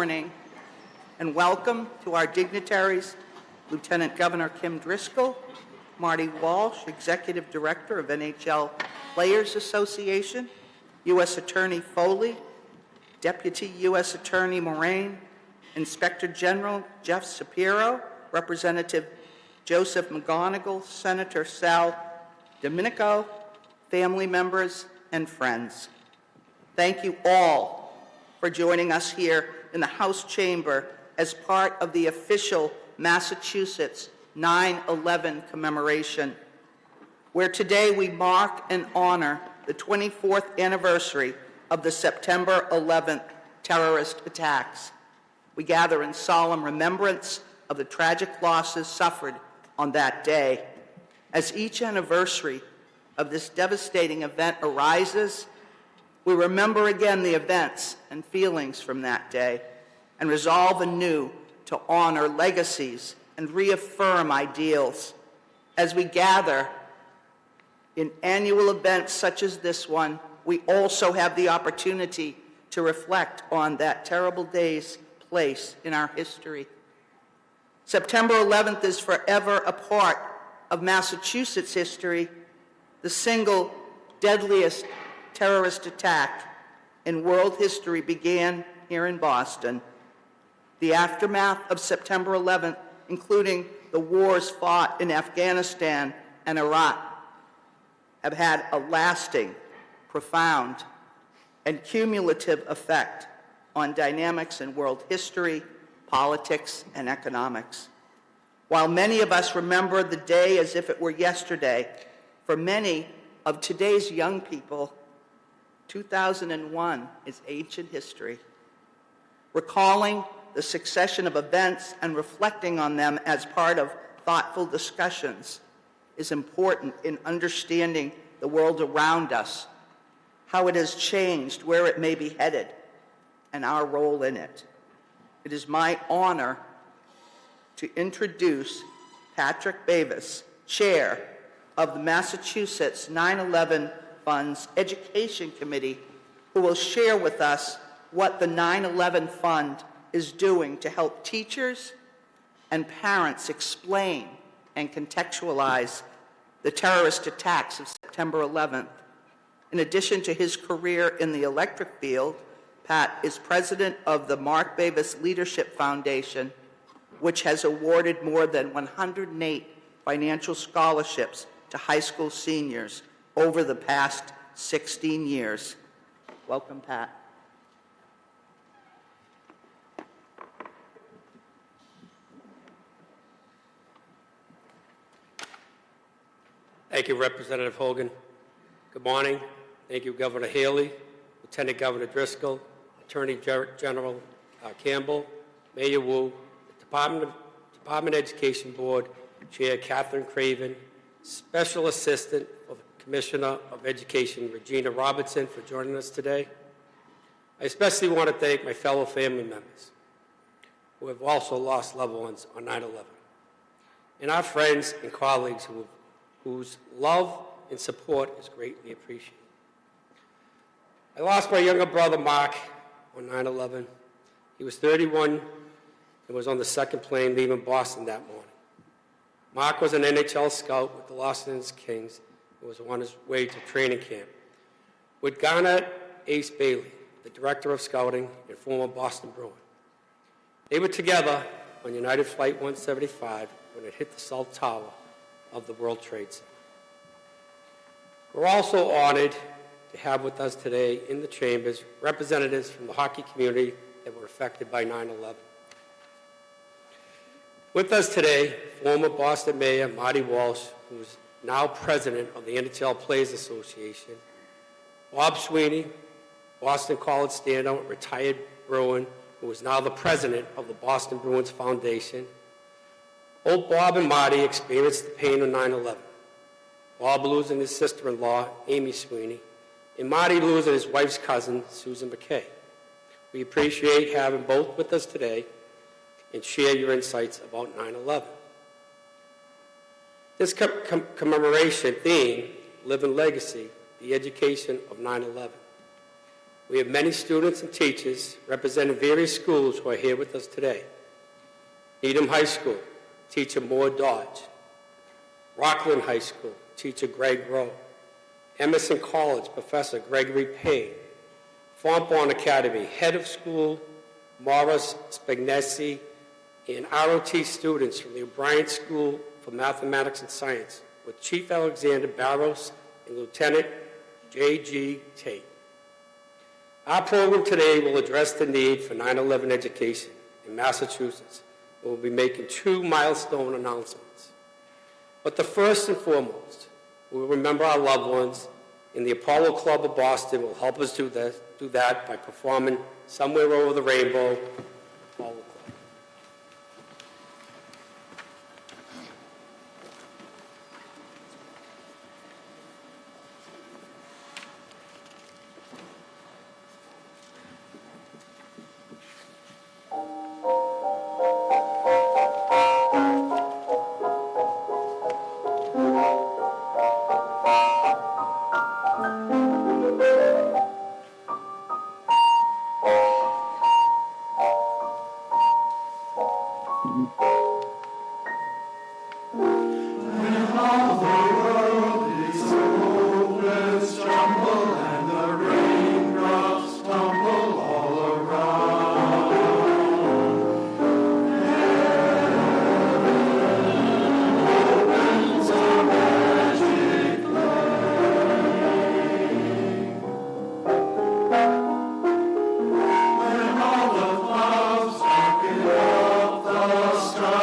morning and welcome to our dignitaries, Lieutenant Governor Kim Driscoll, Marty Walsh, Executive Director of NHL Players Association, U.S. Attorney Foley, Deputy U.S. Attorney Moraine, Inspector General Jeff Shapiro, Representative Joseph McGonigal, Senator Sal Domenico, family members, and friends. Thank you all for joining us here in the House chamber as part of the official Massachusetts 9/11 commemoration, where today we mark and honor the 24th anniversary of the September 11th terrorist attacks. We gather in solemn remembrance of the tragic losses suffered on that day. As each anniversary of this devastating event arises, we remember again the events and feelings from that day and resolve anew to honor legacies and reaffirm ideals. As we gather in annual events such as this one, we also have the opportunity to reflect on that terrible day's place in our history. September 11th is forever a part of Massachusetts history, the single deadliest terrorist attack in world history began here in Boston. The aftermath of September 11th, including the wars fought in Afghanistan and Iraq, have had a lasting, profound, and cumulative effect on dynamics in world history, politics, and economics. While many of us remember the day as if it were yesterday, for many of today's young people, 2001 is ancient history. Recalling the succession of events and reflecting on them as part of thoughtful discussions is important in understanding the world around us, how it has changed, where it may be headed, and our role in it. It is my honor to introduce Patrick Bavis, Chair of the Massachusetts 9/11 Fund's Education Committee, who will share with us what the 9/11 Fund is doing to help teachers and parents explain and contextualize the terrorist attacks of September 11th. In addition to his career in the electric field, Pat is president of the Mark Bavis Leadership Foundation, which has awarded more than 108 financial scholarships to high school seniors over the past 16 years. Welcome, Pat. Thank you, Representative Hogan. Good morning. Thank you, Governor Haley, Lieutenant Governor Driscoll, Attorney General Campbell, Mayor Wu, the Department of Education Board, Chair Catherine Craven, Special Assistant of the Commissioner of Education, Regina Robertson, for joining us today. I especially want to thank my fellow family members who have also lost loved ones on 9/11, and our friends and colleagues whose love and support is greatly appreciated. I lost my younger brother, Mark, on 9/11. He was 31 and was on the second plane leaving Boston that morning. Mark was an NHL scout with the Los Angeles Kings and was on his way to training camp with Garnet Ace Bailey, the director of scouting and former Boston Bruin. They were together on United Flight 175 when it hit the South Tower of the World Trade Center. We're also honored to have with us today in the chambers representatives from the hockey community that were affected by 9/11. With us today, former Boston Mayor Marty Walsh, who is now president of the NHL Players Association, Bob Sweeney, Boston College standout, retired Bruin, who is now the president of the Boston Bruins Foundation. Both Bob and Marty experienced the pain of 9/11. Bob losing his sister-in-law, Amy Sweeney, and Marty losing his wife's cousin, Susan McKay. We appreciate having both with us today and share your insights about 9/11. This commemoration theme, Living Legacy, the education of 9/11. We have many students and teachers representing various schools who are here with us today. Needham High School, teacher Moore Dodge. Rockland High School, teacher Greg Rowe. Emerson College, Professor Gregory Payne. Fontbonne Academy, head of school Morris Spagnesi, and ROT students from the O'Brien School for Mathematics and Science with Chief Alexander Barros and Lieutenant J.G. Tate. Our program today will address the need for 9/11 education in Massachusetts. We'll be making 2 milestone announcements. But the first and foremost, we'll remember our loved ones, and the Apollo Club of Boston will help us do that by performing Somewhere Over the Rainbow, Apollo Club. Stars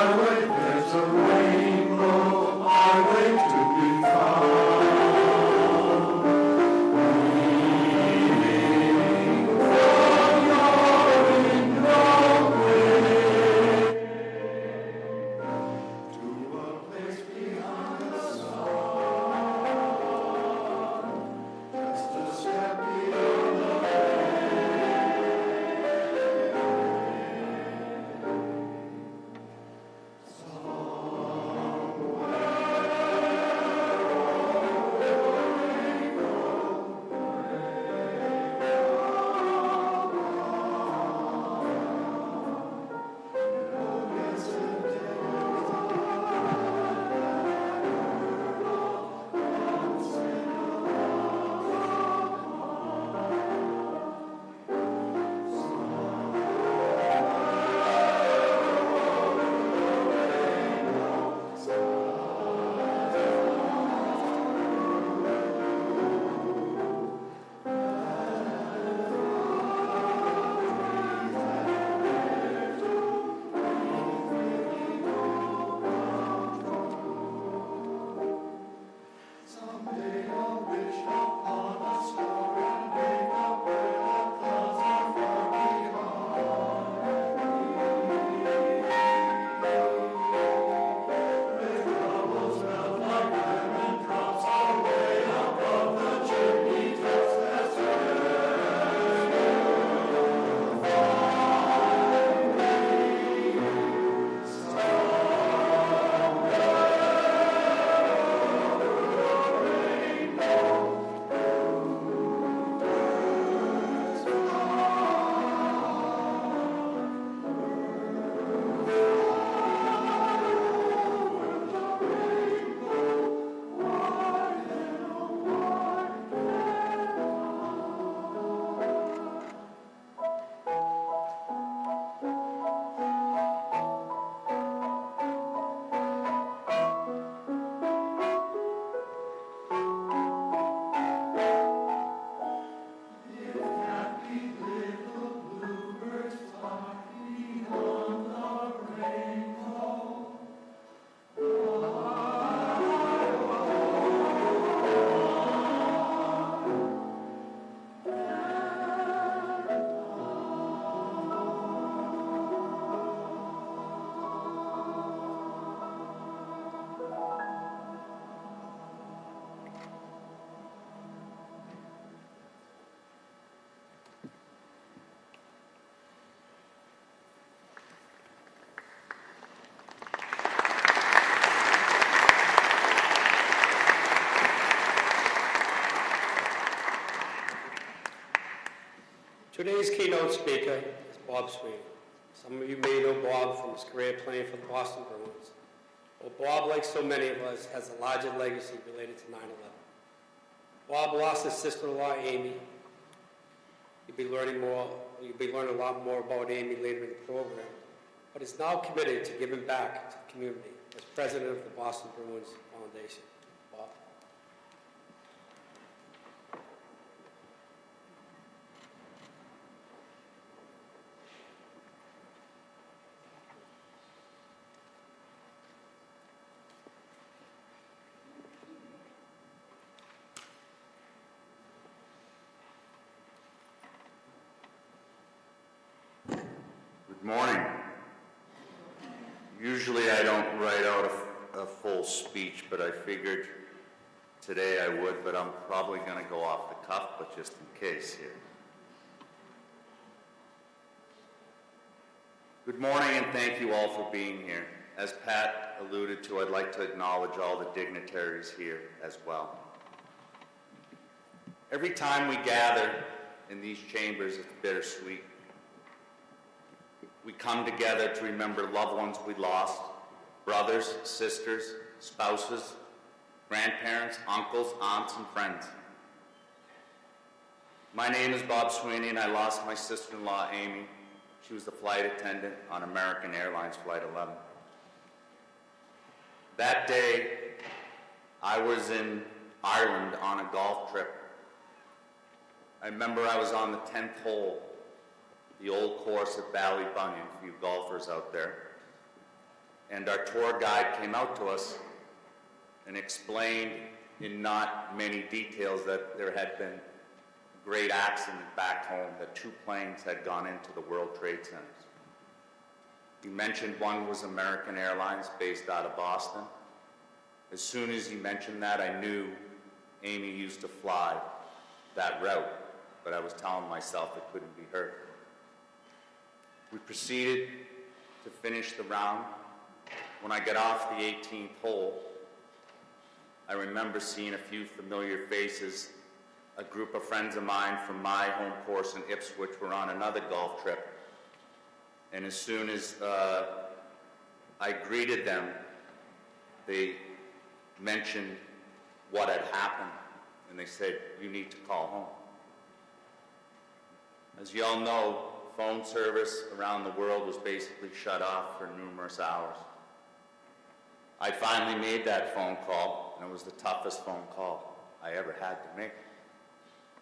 Today's keynote speaker is Bob Sweeney. Some of you may know Bob from his career playing for the Boston Bruins. Well, Bob, like so many of us, has a larger legacy related to 9/11. Bob lost his sister-in-law, Amy. You'll be learning a lot more about Amy later in the program, but is now committed to giving back to the community as president of the Boston Bruins Foundation. Bob. Good morning. Usually I don't write out a full speech, but I figured today I would, but I'm probably going to go off the cuff, but just in case here. Good morning and thank you all for being here. As Pat alluded to, I'd like to acknowledge all the dignitaries here as well. Every time we gather in these chambers, it's bittersweet. We come together to remember loved ones we lost, brothers, sisters, spouses, grandparents, uncles, aunts, and friends. My name is Bob Sweeney, and I lost my sister-in-law, Amy. She was the flight attendant on American Airlines Flight 11. That day, I was in Ireland on a golf trip. I remember I was on the 10th hole, the old course at Ballybunion, for you golfers out there. And our tour guide came out to us and explained in not many details that there had been a great accident back home, that 2 planes had gone into the World Trade Centers. He mentioned one was American Airlines based out of Boston. As soon as he mentioned that, I knew Amy used to fly that route, but I was telling myself it couldn't be her. We proceeded to finish the round. When I got off the 18th hole, I remember seeing a few familiar faces. A group of friends of mine from my home course in Ipswich were on another golf trip. And as soon as I greeted them, they mentioned what had happened. And they said, "You need to call home." As you all know, phone service around the world was basically shut off for numerous hours. I finally made that phone call, and it was the toughest phone call I ever had to make.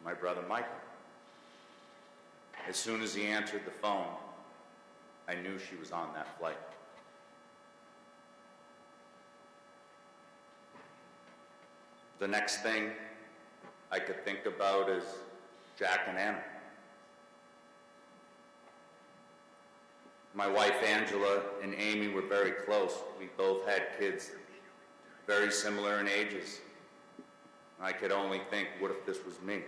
My brother Michael. As soon as he answered the phone, I knew she was on that flight. The next thing I could think about is Jack and Anna. My wife Angela and Amy were very close. We both had kids very similar in ages. I could only think, what if this was me?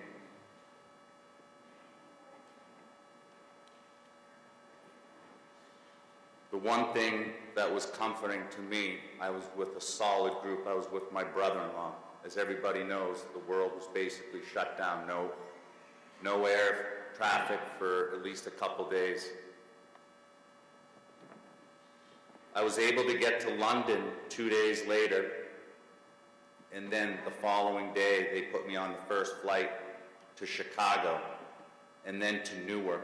The one thing that was comforting to me, I was with a solid group. I was with my brother-in-law. As everybody knows, the world was basically shut down. No air traffic for at least a couple days. I was able to get to London 2 days later, and then the following day they put me on the first flight to Chicago and then to Newark.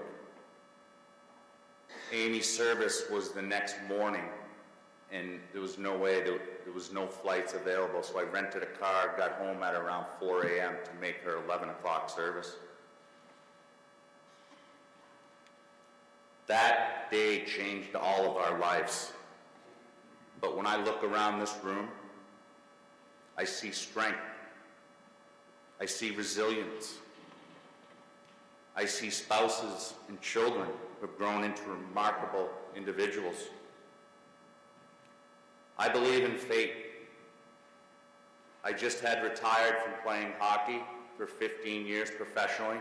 Amy's service was the next morning, and there was no way, there was no flights available, so I rented a car, got home at around 4 a.m. to make her 11 o'clock service. That day changed all of our lives. But when I look around this room, I see strength. I see resilience. I see spouses and children who have grown into remarkable individuals. I believe in fate. I just had retired from playing hockey for 15 years professionally.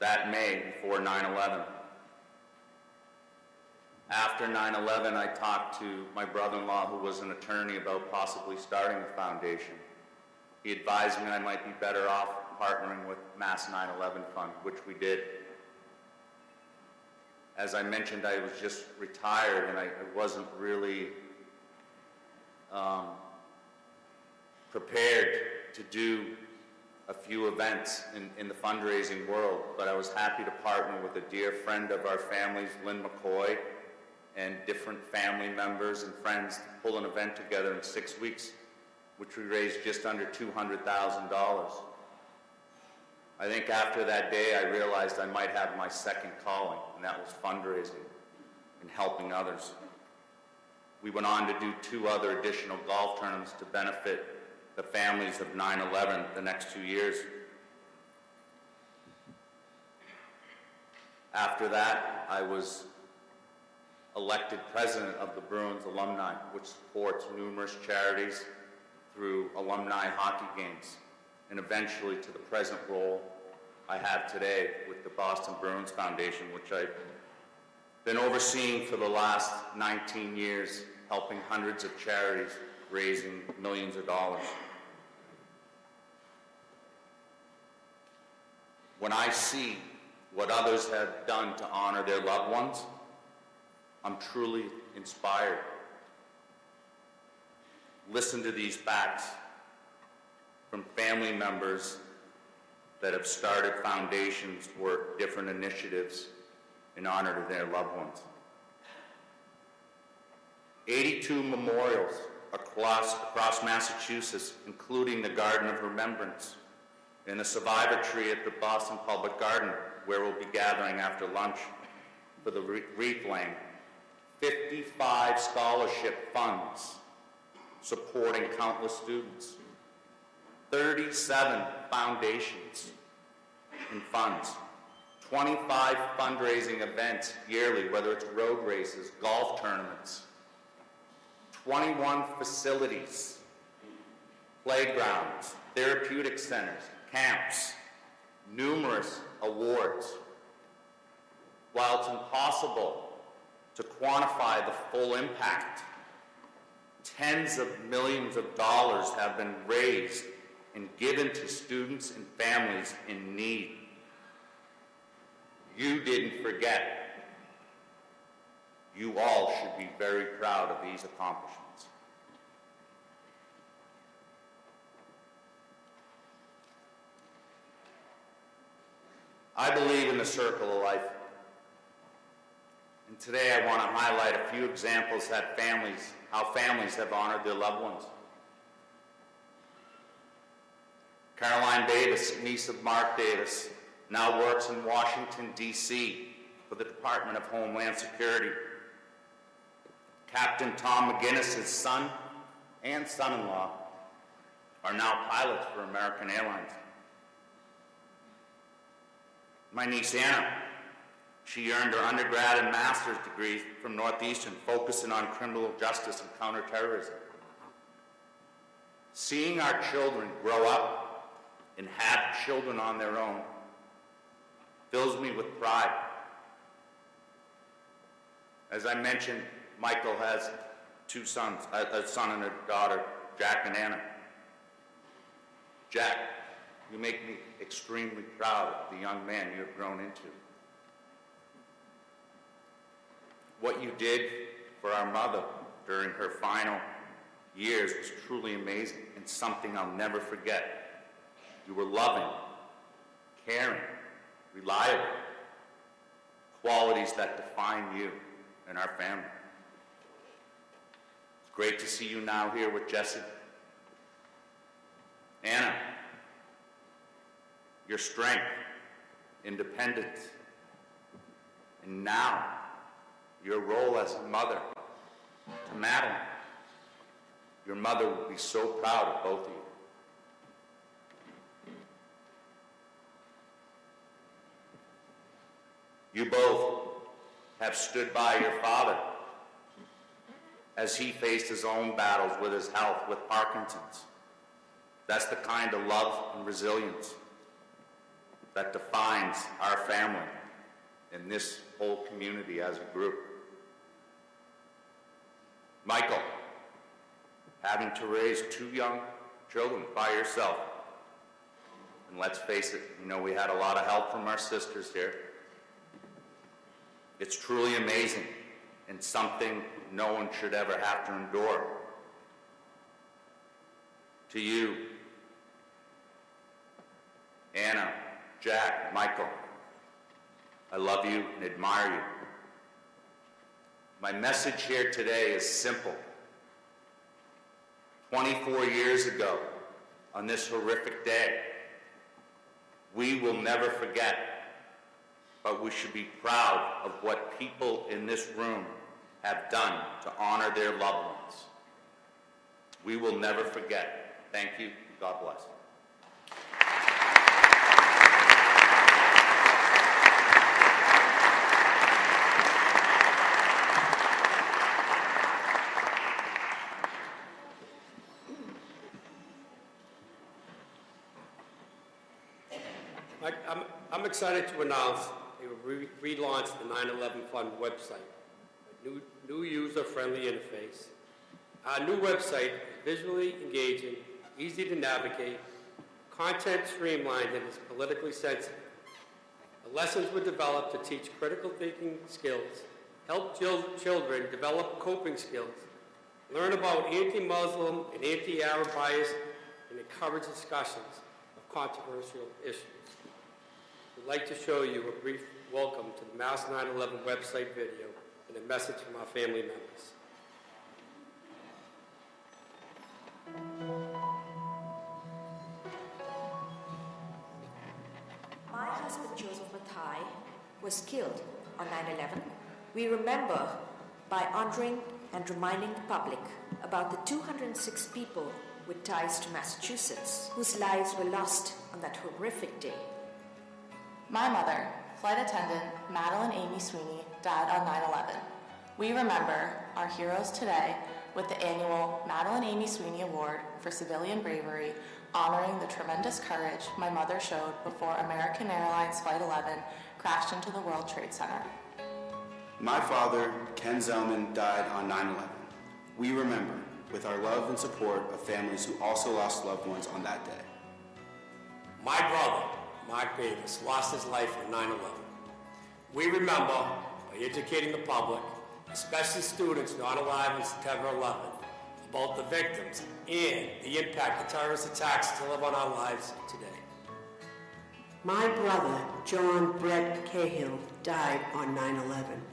That May, before 9/11. After 9/11, I talked to my brother-in-law, who was an attorney, about possibly starting a foundation. He advised me I might be better off partnering with Mass 9/11 Fund, which we did. As I mentioned, I was just retired and I wasn't really prepared to do a few events in the fundraising world, but I was happy to partner with a dear friend of our families, Lynn McCoy, and different family members and friends to pull an event together in 6 weeks, which we raised just under $200,000. I think after that day, I realized I might have my second calling, and that was fundraising and helping others. We went on to do 2 other additional golf tournaments to benefit the families of 9/11 the next 2 years. After that, I was elected president of the Bruins Alumni, which supports numerous charities through alumni hockey games, and eventually to the present role I have today with the Boston Bruins Foundation, which I've been overseeing for the last 19 years, helping hundreds of charities, raising millions of dollars. When I see what others have done to honor their loved ones, I'm truly inspired. Listen to these facts from family members that have started foundations or different initiatives in honor of their loved ones. 82 memorials across Massachusetts, including the Garden of Remembrance and the Survivor Tree at the Boston Public Garden, where we'll be gathering after lunch for the wreath laying. 55 scholarship funds supporting countless students. 37 foundations and funds. 25 fundraising events yearly, whether it's road races, golf tournaments. 21 facilities, playgrounds, therapeutic centers, camps, numerous awards. While it's impossible to quantify the full impact, tens of millions of dollars have been raised and given to students and families in need. You didn't forget. You all should be very proud of these accomplishments. I believe in the circle of life. And today I want to highlight a few examples that how families have honored their loved ones. Caroline Davis, niece of Mark Davis, now works in Washington, D.C. for the Department of Homeland Security. Captain Tom McGinnis's son and son-in-law are now pilots for American Airlines. My niece Anna, she earned her undergrad and master's degrees from Northeastern, focusing on criminal justice and counterterrorism. Seeing our children grow up and have children on their own fills me with pride. As I mentioned, Michael has 2 sons, a son and a daughter, Jack and Anna. Jack, you make me extremely proud of the young man you have grown into. What you did for our mother during her final years was truly amazing and something I'll never forget. You were loving, caring, reliable, qualities that define you and our family. It's great to see you now here with Jesse. Anna, your strength, independence, and now your role as a mother to Madeline. Your mother will be so proud of both of you. You both have stood by your father as he faced his own battles with his health, with Parkinson's. That's the kind of love and resilience that defines our family and this whole community as a group. Michael, having to raise 2 young children by yourself, And let's face it, we had a lot of help from our sisters here. It's truly amazing and something no one should ever have to endure. To you, Anna, Jack, Michael, I love you and admire you. My message here today is simple. 24 years ago, on this horrific day, we will never forget, but we should be proud of what people in this room have done to honor their loved ones. We will never forget. Thank you. God bless. I'm excited to announce they will relaunch the 9/11 Fund website, a new user-friendly interface. Our new website is visually engaging, easy to navigate, content streamlined, and is politically sensitive. The lessons were developed to teach critical thinking skills, help children develop coping skills, learn about anti-Muslim and anti-Arab bias, and encourage discussions of controversial issues. We'd like to show you a brief welcome to the Mass 9/11 website video and a message from our family members. My husband, Joseph Mathai, was killed on 9/11. We remember by honoring and reminding the public about the 206 people with ties to Massachusetts whose lives were lost on that horrific day. My mother, flight attendant Madeline Amy Sweeney, died on 9/11. We remember our heroes today with the annual Madeline Amy Sweeney Award for Civilian Bravery, honoring the tremendous courage my mother showed before American Airlines Flight 11 crashed into the World Trade Center. My father, Ken Zellman, died on 9/11. We remember with our love and support of families who also lost loved ones on that day. My brother, Mark Davis, lost his life on 9/11. We remember by educating the public, especially students not alive on September 11th, about the victims and the impact the terrorist attacks still have on our lives today. My brother, John Brett Cahill, died on 9/11.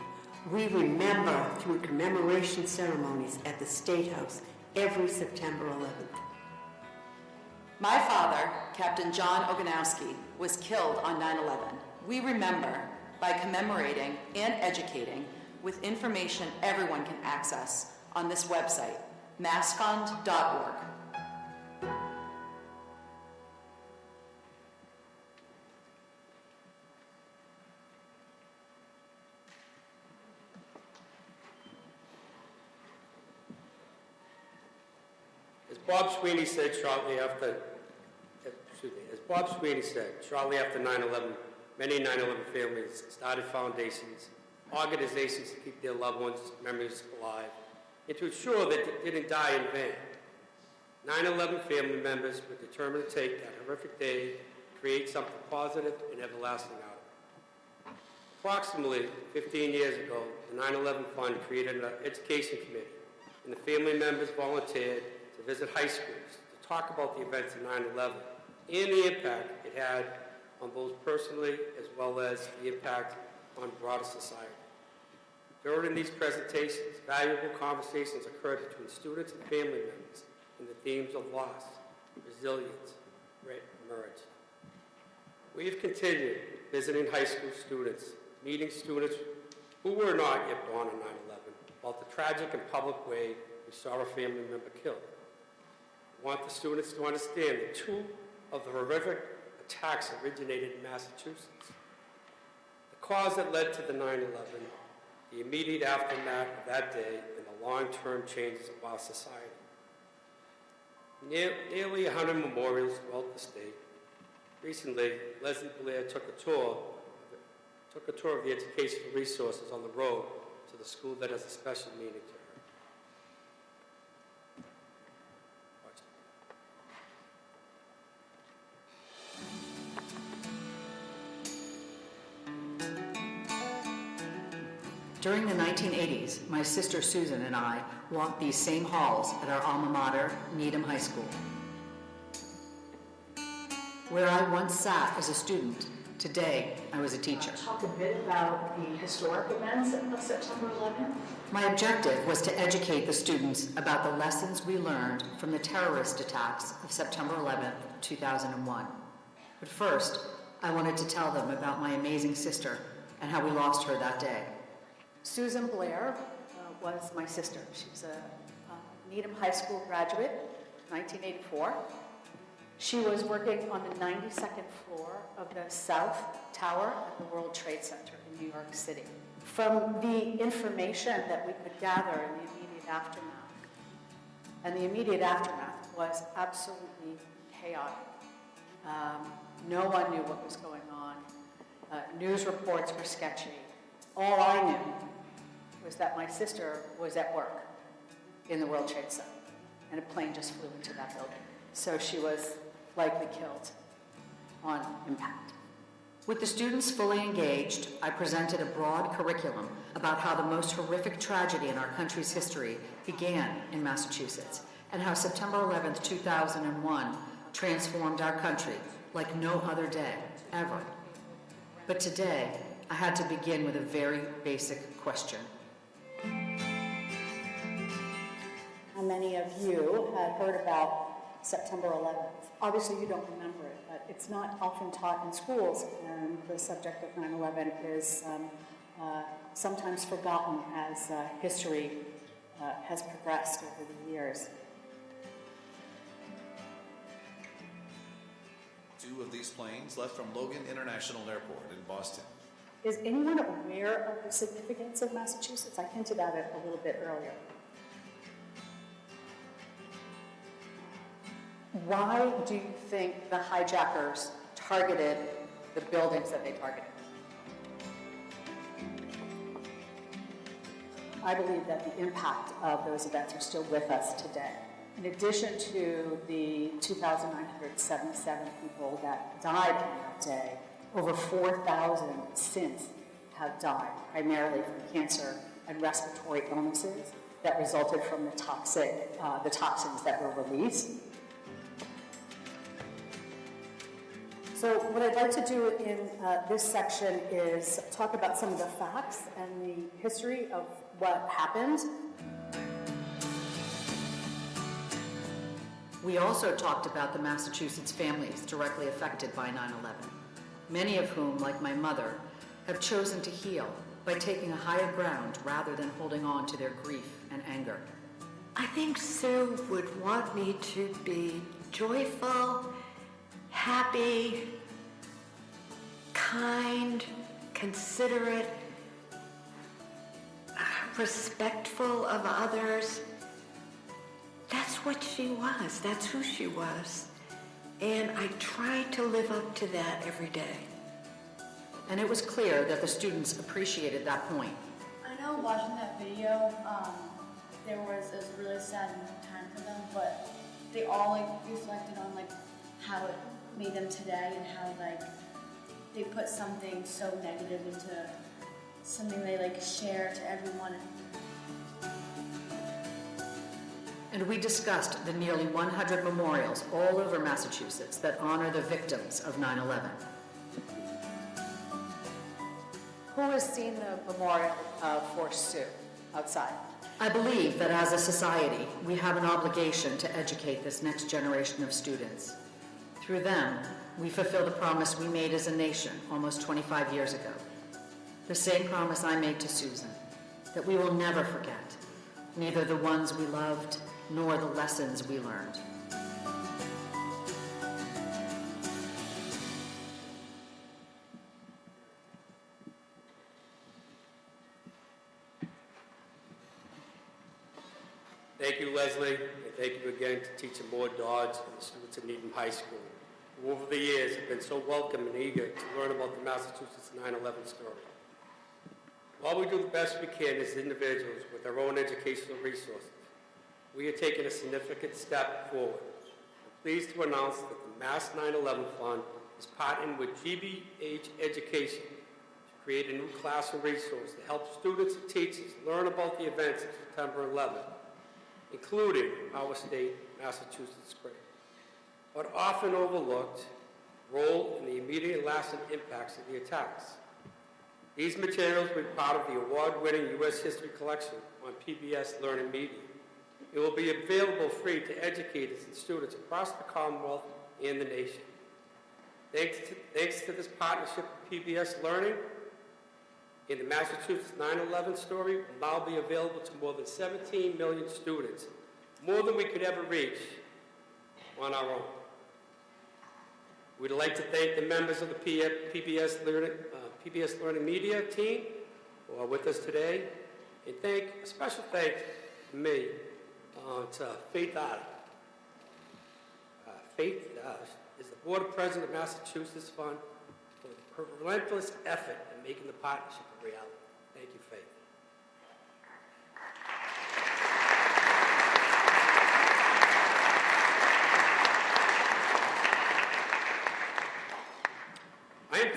We remember through commemoration ceremonies at the State House every September 11th. My father, Captain John Oganowski, was killed on 9/11. We remember by commemorating and educating with information everyone can access on this website, massfund.org. As Bob Sweeney said shortly after 9/11, many 9/11 families started foundations, organizations to keep their loved ones' memories alive, and to ensure that they didn't die in vain. 9/11 family members were determined to take that horrific day and create something positive and everlasting out of it. Approximately 15 years ago, the 9/11 Fund created an education committee, and the family members volunteered to visit high schools to talk about the events of 9/11 and the impact it had on both personally as well as the impact on broader society. During these presentations, valuable conversations occurred between students and family members, and the themes of loss, resilience, emerged. We have continued visiting high school students, meeting students who were not yet born on 9/11, about the tragic and public way we saw a family member killed. We want the students to understand that two of the horrific attacks originated in Massachusetts. The cause that led to the 9/11, the immediate aftermath of that day, and the long-term changes of our society. Nearly 100 memorials throughout the state. Recently, Leslie Blair took a tour of the educational resources on the road to the school that has a special meaning to her. Watch it. During the 1980s, my sister Susan and I walked these same halls at our alma mater, Needham High School. Where I once sat as a student, today I was a teacher. Talk a bit about the historic events of September 11th. My objective was to educate the students about the lessons we learned from the terrorist attacks of September 11th, 2001. But first, I wanted to tell them about my amazing sister and how we lost her that day. Susan Blair was my sister. She was a Needham High School graduate, 1984. She was working on the 92nd floor of the South Tower at the World Trade Center in New York City. From the information that we could gather in the immediate aftermath, and the immediate aftermath was absolutely chaotic. No one knew what was going on. News reports were sketchy. All I knew was that my sister was at work in the World Trade Center, and a plane just flew into that building. So she was likely killed on impact. With the students fully engaged, I presented a broad curriculum about how the most horrific tragedy in our country's history began in Massachusetts, and how September 11th, 2001 transformed our country like no other day, ever. But today, I had to begin with a very basic question. How many of you had heard about September 11th? Obviously, you don't remember it, but it's not often taught in schools, and the subject of 9/11 is sometimes forgotten as history has progressed over the years. 2 of these planes left from Logan International Airport in Boston. Is anyone aware of the significance of Massachusetts? I hinted at it a little bit earlier. Why do you think the hijackers targeted the buildings that they targeted? I believe that the impact of those events are still with us today. In addition to the 2,977 people that died on that day, over 4,000 since have died, primarily from cancer and respiratory illnesses that resulted from the toxins that were released. So what I'd like to do in this section is talk about some of the facts and the history of what happened. We also talked about the Massachusetts families directly affected by 9/11, many of whom, like my mother, have chosen to heal by taking a higher ground rather than holding on to their grief and anger. I think Sue would want me to be joyful, happy, kind, considerate, respectful of others. That's what she was. That's who she was. And I tried to live up to that every day. And it was clear that the students appreciated that point. I know watching that video, it was a really sad time for them, but they all reflected on how it made them today and how they put something so negative into something they share to everyone. And we discussed the nearly 100 memorials all over Massachusetts that honor the victims of 9/11. Who has seen the memorial for Sue outside? I believe that as a society, we have an obligation to educate this next generation of students. Through them, we fulfill the promise we made as a nation almost 25 years ago. The same promise I made to Susan, that we will never forget, neither the ones we loved nor the lessons we learned. Thank you, Leslie, and thank you again to Teacher Moore Dodge and the students at Needham High School, who over the years have been so welcome and eager to learn about the Massachusetts 9/11 story. While we do the best we can as individuals with our own educational resources, we are taking a significant step forward. I'm pleased to announce that the Mass 9/11 Fund is partnering with GBH Education to create a new classroom resource to help students and teachers learn about the events of September 11th, including our state, Massachusetts great, but often overlooked role in the immediate lasting impacts of the attacks. These materials will be part of the award-winning U.S. History collection on PBS Learning Media. It will be available free to educators and students across the Commonwealth and the nation. Thanks to this partnership with PBS Learning, in the Massachusetts 9/11 story will now be available to more than 17 million students, more than we could ever reach on our own. We'd like to thank the members of the PBS Learning Media team who are with us today, and a special thanks to me, to Faith Art. Faith is the Board President of Massachusetts Fund for the relentless effort in making the partnership a reality. Thank you, Faith. I am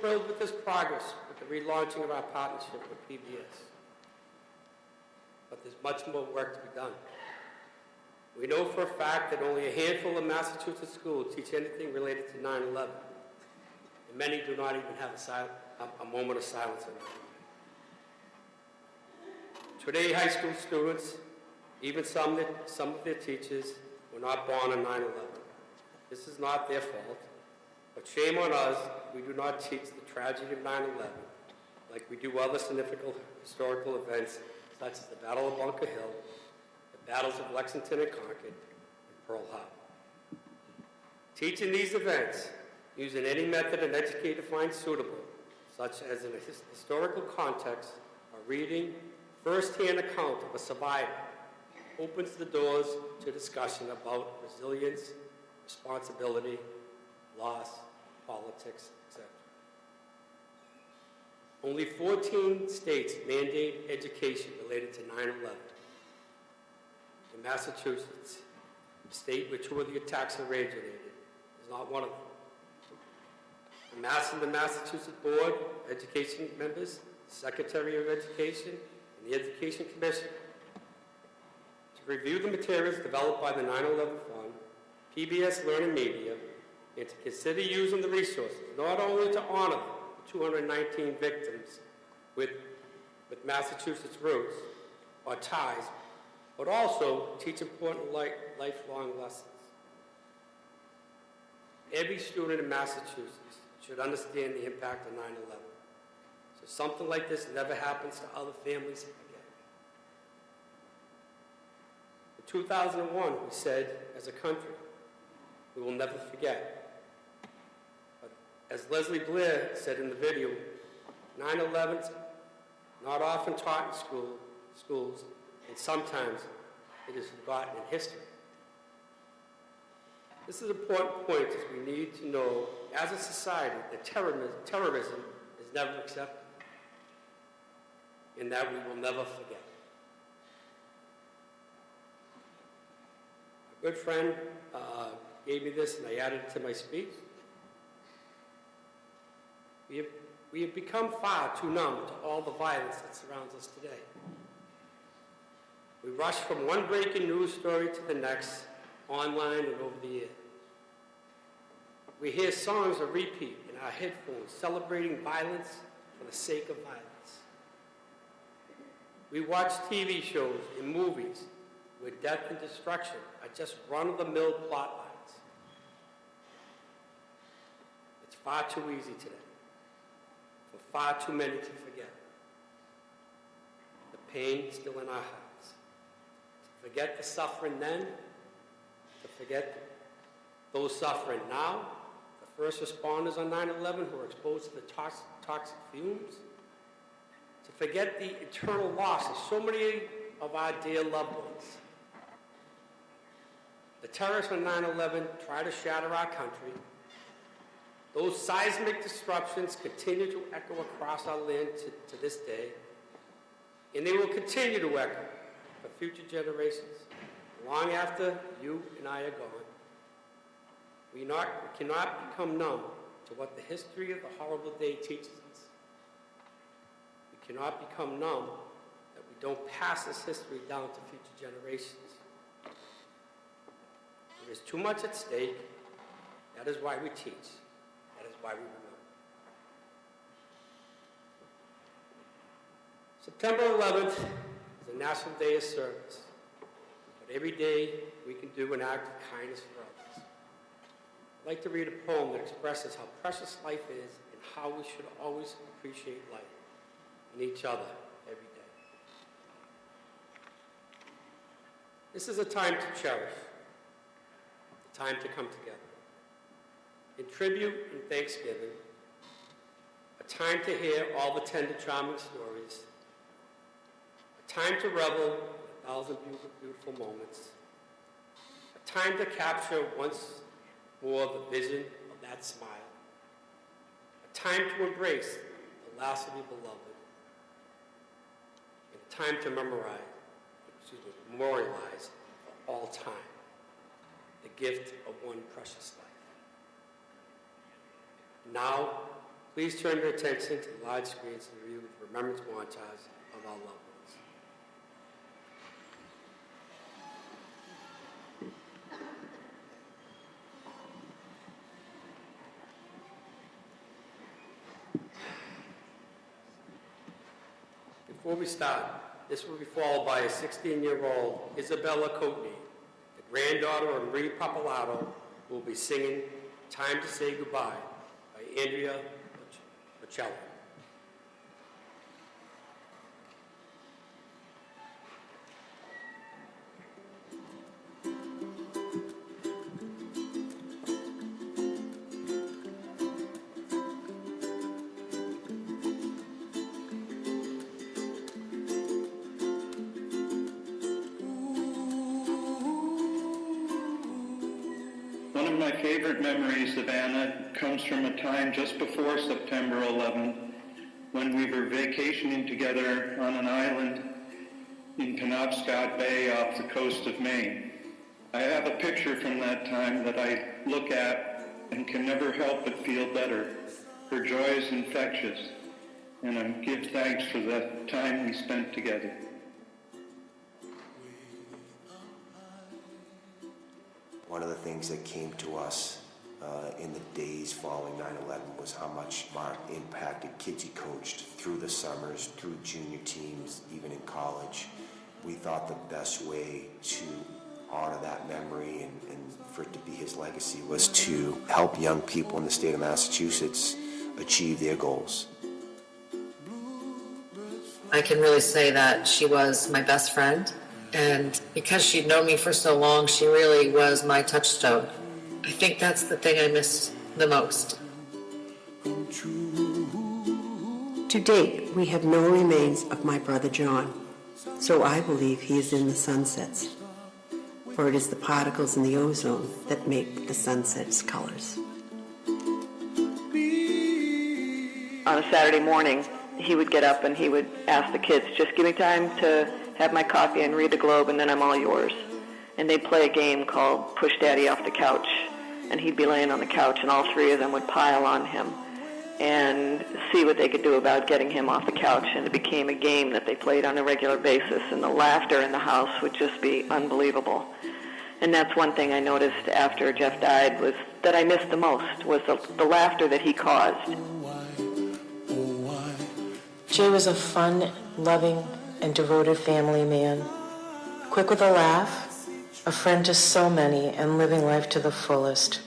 thrilled with this progress with the relaunching of our partnership with PBS. But there's much more work to be done. We know for a fact that only a handful of Massachusetts schools teach anything related to 9/11, and many do not even have a moment of silence in it. Today, high school students, even some of their teachers, were not born on 9/11. This is not their fault, but shame on us, we do not teach the tragedy of 9/11 like we do other significant historical events such as the Battle of Bunker Hill, the battles of Lexington and Concord, and Pearl Harbor. Teaching these events using any method an educator finds suitable, such as in a historical context or reading first-hand account of a survivor, opens the doors to discussion about resilience, responsibility, loss, politics, etc. Only 14 states mandate education related to 9/11. In Massachusetts, the state where two of the attacks originated, is not one of them. The Massachusetts Board of Education members, the Secretary of Education, and the Education Commission to review the materials developed by the 9/11 Fund, PBS Learning Media, and to consider using the resources not only to honor the 219 victims with Massachusetts roots or ties, but also teach important lifelong lessons. Every student in Massachusetts should understand the impact of 9/11, so something like this never happens to other families again. In 2001, we said, as a country, we will never forget. But as Leslie Blair said in the video, 9/11's not often taught in schools, and sometimes it is forgotten in history. This is an important point as we need to know, as a society, that terrorism is never accepted and that we will never forget. A good friend gave me this and I added it to my speech. We have become far too numb to all the violence that surrounds us today. We rush from one breaking news story to the next, online and over the air. We hear songs on repeat in our headphones celebrating violence for the sake of violence. We watch TV shows and movies where death and destruction are just run-of-the-mill plot lines. It's far too easy today for far too many to forget. The pain still in our hearts. To forget the suffering then, to forget those suffering now, the first responders on 9/11 who were exposed to the toxic fumes, to forget the eternal loss of so many of our dear loved ones. The terrorists on 9/11 try to shatter our country. Those seismic disruptions continue to echo across our land to this day, and they will continue to echo for future generations, long after you and I are gone. We cannot become numb to what the history of the horrible day teaches us. cannot become numb that we don't pass this history down to future generations. There is too much at stake. That is why we teach. That is why we remember. September 11th is a National Day of Service, but every day we can do an act of kindness for others. I'd like to read a poem that expresses how precious life is and how we should always appreciate life and each other every day. This is a time to cherish, a time to come together. In tribute and thanksgiving, a time to hear all the tender, charming stories, a time to revel in 1,000 beautiful moments, a time to capture once more the vision of that smile, a time to embrace the last of your beloved, and a time to memorialize for all time the gift of one precious life. Now, please turn your attention to the large screens to review the remembrance montage of our loved ones. Before we start, this will be followed by a 16-year-old Isabella Coatney, the granddaughter of Marie Papalato, who will be singing Time to Say Goodbye by Andrea Bocelli. One of my favorite memories of Anna comes from a time just before September 11, when we were vacationing together on an island in Penobscot Bay off the coast of Maine. I have a picture from that time that I look at and can never help but feel better. Her joy is infectious, and I give thanks for the time we spent together. One of the things that came to us in the days following 9/11 was how much Mark impacted kids he coached through the summers, through junior teams, even in college. We thought the best way to honor that memory and for it to be his legacy was to help young people in the state of Massachusetts achieve their goals. I can really say that she was my best friend. And because she'd known me for so long, she really was my touchstone. I think that's the thing I miss the most. To date, we have no remains of my brother John, so I believe he is in the sunsets, for it is the particles in the ozone that make the sunset's colors. On a Saturday morning, he would get up and he would ask the kids, just give me time to have my coffee and read the Globe, and then I'm all yours. And they'd play a game called Push Daddy Off the Couch, and he'd be laying on the couch, and all three of them would pile on him and see what they could do about getting him off the couch. And it became a game that they played on a regular basis, and the laughter in the house would just be unbelievable. And that's one thing I noticed after Jeff died was that I missed the most, was the laughter that he caused. Jay was a fun, loving, and devoted family man. Quick with a laugh, a friend to so many, and living life to the fullest.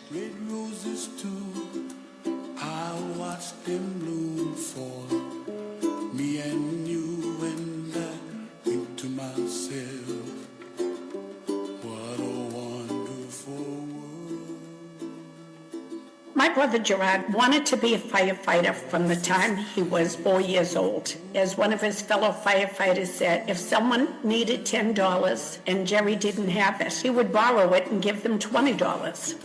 I watched them bloom for me and you, and I think to myself, what a wonderful world. My brother Gerard wanted to be a firefighter from the time he was 4 years old. As one of his fellow firefighters said, if someone needed $10 and Jerry didn't have it, he would borrow it and give them $20.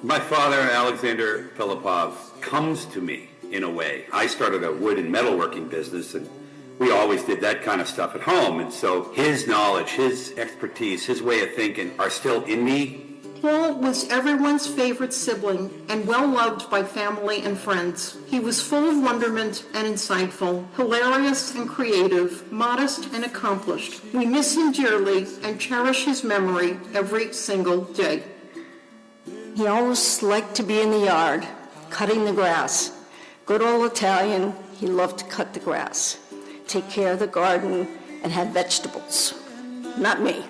My father, Alexander Filipov, comes to me in a way. I started a wood and metalworking business, and we always did that kind of stuff at home. And so his knowledge, his expertise, his way of thinking are still in me. Paul was everyone's favorite sibling and well-loved by family and friends. He was full of wonderment and insightful, hilarious and creative, modest and accomplished. We miss him dearly and cherish his memory every single day. He always liked to be in the yard, cutting the grass. Good old Italian, he loved to cut the grass, take care of the garden, and have vegetables. Not me.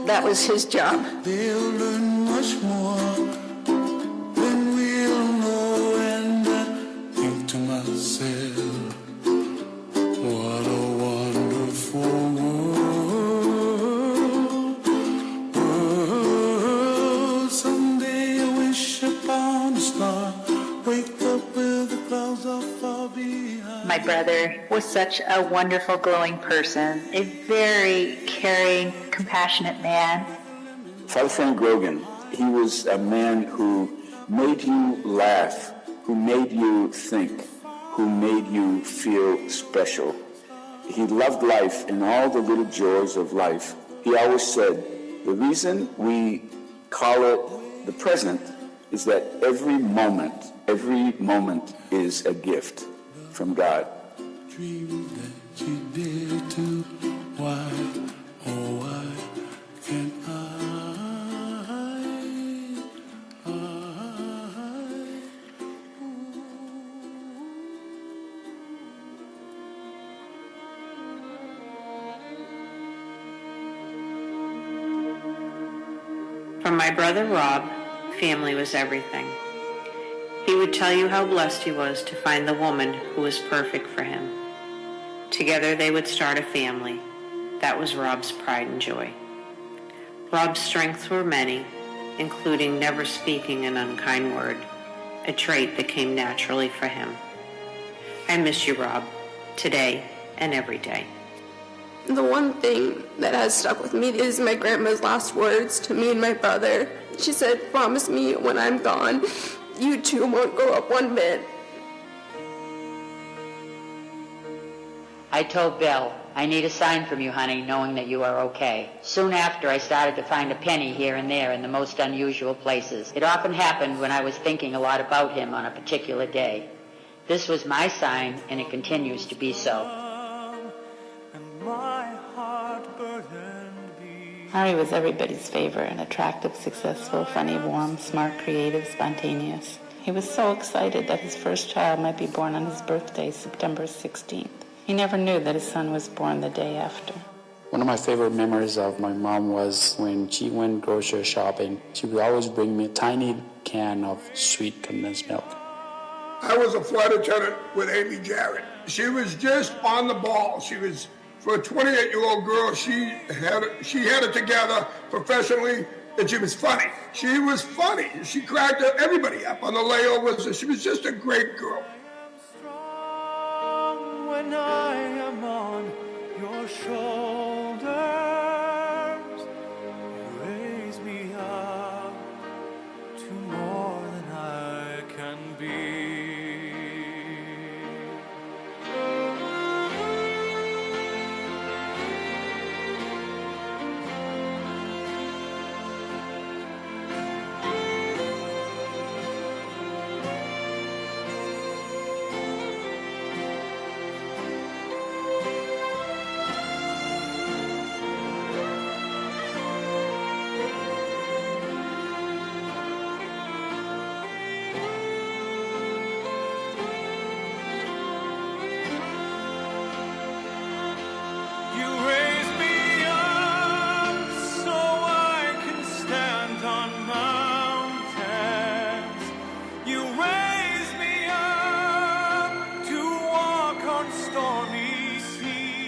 That was his job. They'll learn much more than we'll know, and I think to myself, what a wonderful world. Someday I wish upon a star, wake up where the clouds are far behind. My brother was such a wonderful, glowing person, a very caring, compassionate man. Father Frank Grogan, he was a man who made you laugh, who made you think, who made you feel special. He loved life and all the little joys of life. He always said, the reason we call it the present is that every moment is a gift from God. Dream that you dare to, why, oh why can't I? For my brother Rob, family was everything. He would tell you how blessed he was to find the woman who was perfect for him. Together they would start a family. That was Rob's pride and joy. Rob's strengths were many, including never speaking an unkind word, a trait that came naturally for him. I miss you, Rob, today and every day. The one thing that has stuck with me is my grandma's last words to me and my brother. She said, promise me when I'm gone, you two won't grow up one bit. I told Bill, I need a sign from you, honey, knowing that you are okay. Soon after, I started to find a penny here and there in the most unusual places. It often happened when I was thinking a lot about him on a particular day. This was my sign, and it continues to be so. Harry was everybody's favorite, an attractive, successful, funny, warm, smart, creative, spontaneous. He was so excited that his first child might be born on his birthday, September 16th. He never knew that his son was born the day after. One of my favorite memories of my mom was when she went grocery shopping. She would always bring me a tiny can of sweet condensed milk. I was a flight attendant with Amy Jarrett. She was just on the ball. She was, for a 28-year-old girl, she had it together professionally, and she was funny. She was funny. She cracked everybody up on the layovers. She was just a great girl. When I am on your shoulders, you raise me up to more than I can be.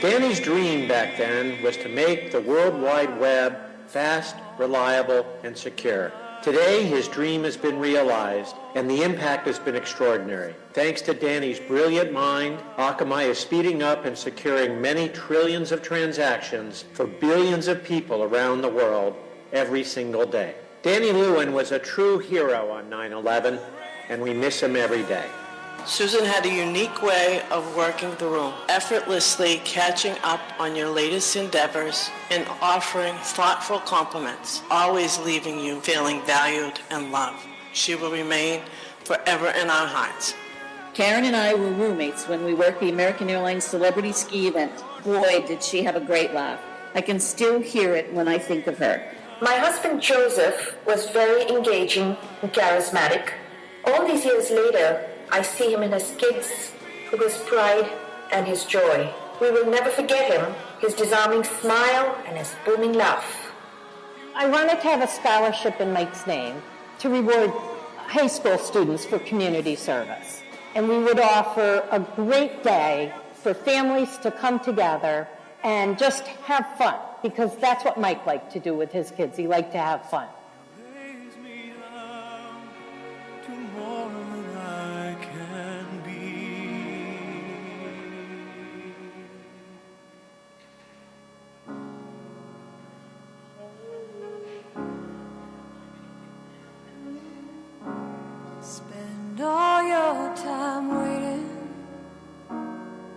Danny's dream back then was to make the World Wide Web fast, reliable, and secure. Today, his dream has been realized, and the impact has been extraordinary. Thanks to Danny's brilliant mind, Akamai is speeding up and securing many trillions of transactions for billions of people around the world every single day. Danny Lewin was a true hero on 9/11, and we miss him every day. Susan had a unique way of working the room, effortlessly catching up on your latest endeavors and offering thoughtful compliments, always leaving you feeling valued and loved. She will remain forever in our hearts. Karen and I were roommates when we worked the American Airlines celebrity ski event. Boy, did she have a great laugh. I can still hear it when I think of her. My husband Joseph was very engaging and charismatic. All these years later, I see him in his kids, his pride and his joy. We will never forget him, his disarming smile and his booming laugh. I wanted to have a scholarship in Mike's name to reward high school students for community service. And we would offer a great day for families to come together and just have fun, because that's what Mike liked to do with his kids. He liked to have fun. Spend all your time waiting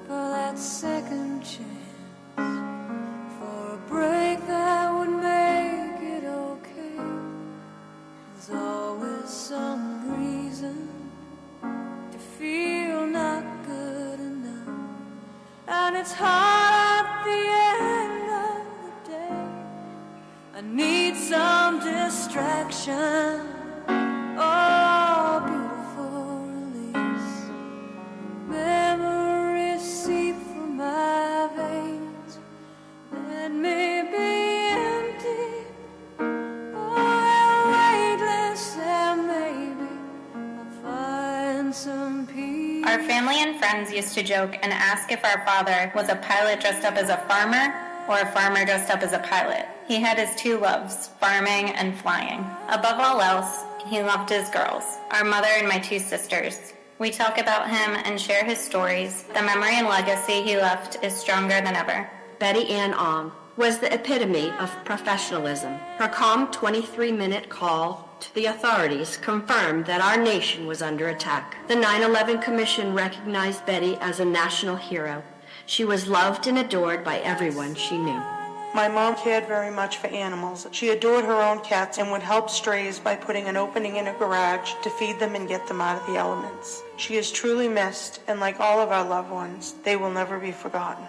for that second chance, for a break that would make it okay. There's always some reason to feel not good enough, and it's hard at the end of the day. I need some distraction. Oh, beautiful release. Memories seep from my veins. Let me be empty. Oh, weightless, and maybe I'll find some peace. Our family and friends used to joke and ask if our father was a pilot dressed up as a farmer or a farmer dressed up as a pilot. He had his two loves, farming and flying. Above all else, he loved his girls, our mother and my two sisters. We talk about him and share his stories. The memory and legacy he left is stronger than ever. Betty Ann Ong was the epitome of professionalism. Her calm 23-minute call to the authorities confirmed that our nation was under attack. The 9/11 Commission recognized Betty as a national hero. She was loved and adored by everyone she knew. My mom cared very much for animals. She adored her own cats and would help strays by putting an opening in her garage to feed them and get them out of the elements. She is truly missed, and like all of our loved ones, they will never be forgotten.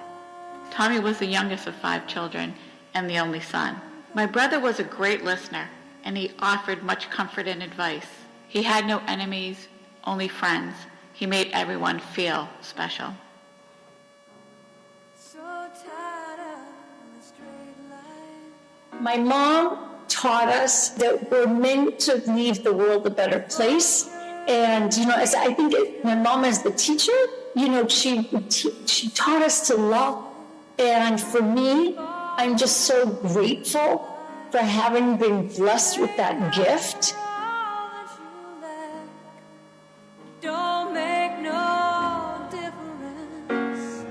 Tommy was the youngest of 5 children and the only son. My brother was a great listener, and he offered much comfort and advice. He had no enemies, only friends. He made everyone feel special. My mom taught us that we're meant to leave the world a better place. And, as I think my mom as the teacher, she taught us to love. And for me, I'm just so grateful for having been blessed with that gift. Don't make no difference.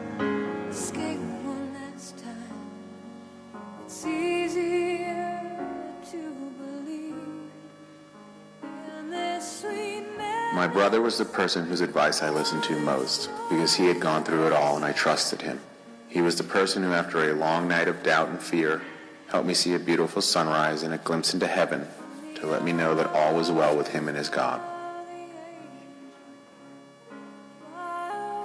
Escape one last time. It's easier to believe in this sweet memory. My brother was the person whose advice I listened to most, because he had gone through it all and I trusted him. He was the person who, after a long night of doubt and fear, helped me see a beautiful sunrise and a glimpse into heaven to let me know that all was well with him and his God.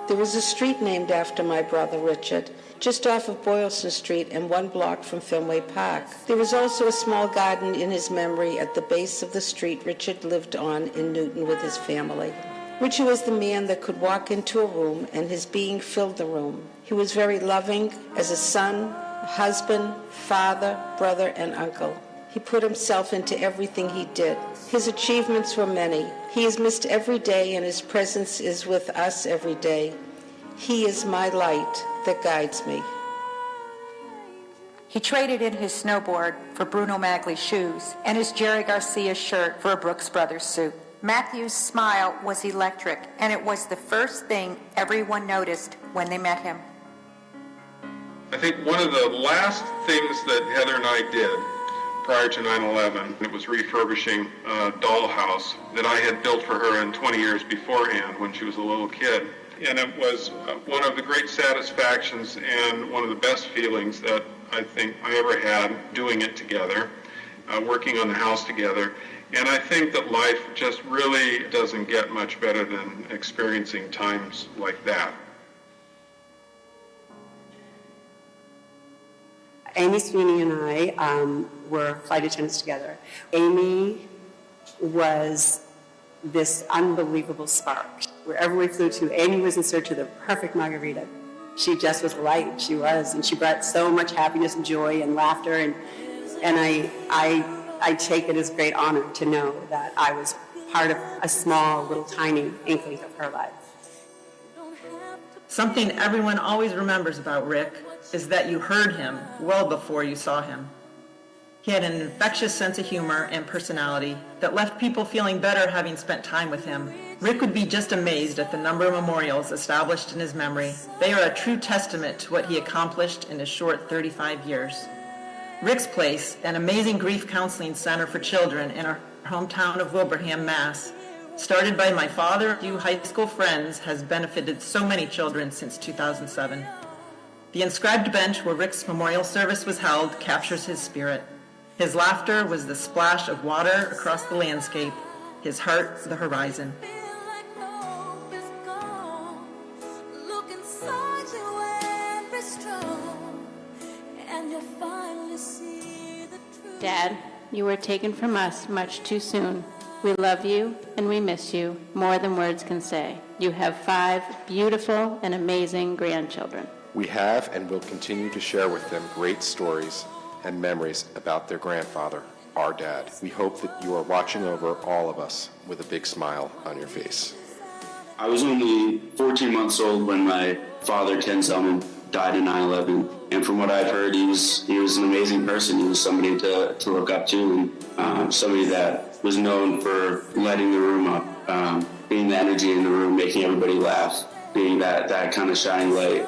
There was a street named after my brother Richard, just off of Boylston Street and 1 block from Fenway Park. There was also a small garden in his memory at the base of the street Richard lived on in Newton with his family. Richard was the man that could walk into a room and his being filled the room. He was very loving as a son, husband, father, brother, and uncle. He put himself into everything he did. His achievements were many. He is missed every day, and his presence is with us every day. He is my light that guides me. He traded in his snowboard for Bruno Magli's shoes and his Jerry Garcia shirt for a Brooks Brothers suit. Matthew's smile was electric, and it was the first thing everyone noticed when they met him. I think one of the last things that Heather and I did prior to 9/11. It was refurbishing a dollhouse that I had built for her in 20 years beforehand when she was a little kid. And it was one of the great satisfactions and one of the best feelings that I think I ever had doing it together, working on the house together. And I think that life just really doesn't get much better than experiencing times like that. Amy Sweeney and I were flight attendants together. Amy was this unbelievable spark. Wherever we flew to, Amy was in search of the perfect margarita. She just was light, she was, and she brought so much happiness and joy and laughter, and I take it as a great honor to know that I was part of a small, little, tiny inkling of her life. Something everyone always remembers about Rick is that you heard him well before you saw him. He had an infectious sense of humor and personality that left people feeling better having spent time with him. Rick would be just amazed at the number of memorials established in his memory. They are a true testament to what he accomplished in his short 35 years. Rick's Place, an amazing grief counseling center for children in our hometown of Wilbraham, Mass., started by my father and a few high school friends, has benefited so many children since 2007. The inscribed bench where Rick's memorial service was held captures his spirit. His laughter was the splash of water across the landscape, his heart the horizon. Dad, you were taken from us much too soon. We love you and we miss you more than words can say. You have 5 beautiful and amazing grandchildren. We have and will continue to share with them great stories and memories about their grandfather, our dad. We hope that you are watching over all of us with a big smile on your face. I was only 14 months old when my father, Ken Selman, died in 9/11. And from what I've heard, he was an amazing person. He was somebody to look up to, and somebody that was known for lighting the room up, being the energy in the room, making everybody laugh, being that kind of shining light.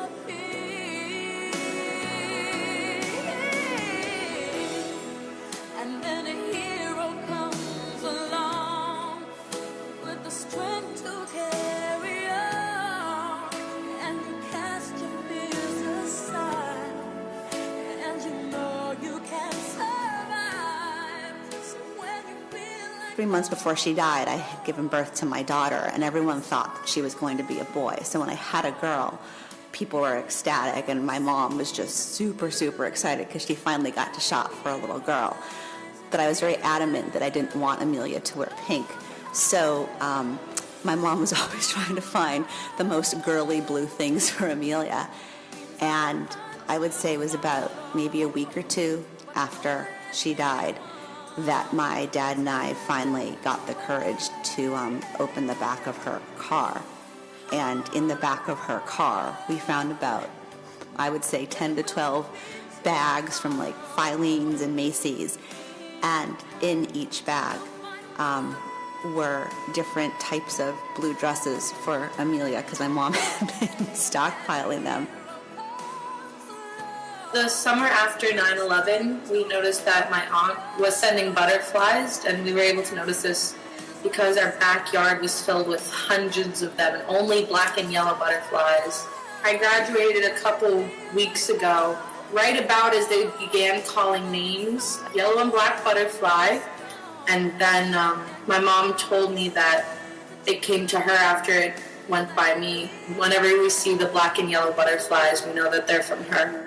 Months before she died, I had given birth to my daughter, and everyone thought that she was going to be a boy. So when I had a girl, people were ecstatic, and my mom was just super, super excited because she finally got to shop for a little girl. But I was very adamant that I didn't want Amelia to wear pink. So my mom was always trying to find the most girly blue things for Amelia. And I would say it was about maybe a week or 2 after she died that my dad and I finally got the courage to open the back of her car. And in the back of her car, we found about, I would say, 10 to 12 bags from like Filene's and Macy's. And in each bag were different types of blue dresses for Amelia because my mom had been stockpiling them. The summer after 9/11, we noticed that my aunt was sending butterflies, and we were able to notice this because our backyard was filled with hundreds of them, and only black and yellow butterflies. I graduated a couple weeks ago, right about as they began calling names, yellow and black butterfly, and then my mom told me that it came to her after it went by me. Whenever we see the black and yellow butterflies, we know that they're from her.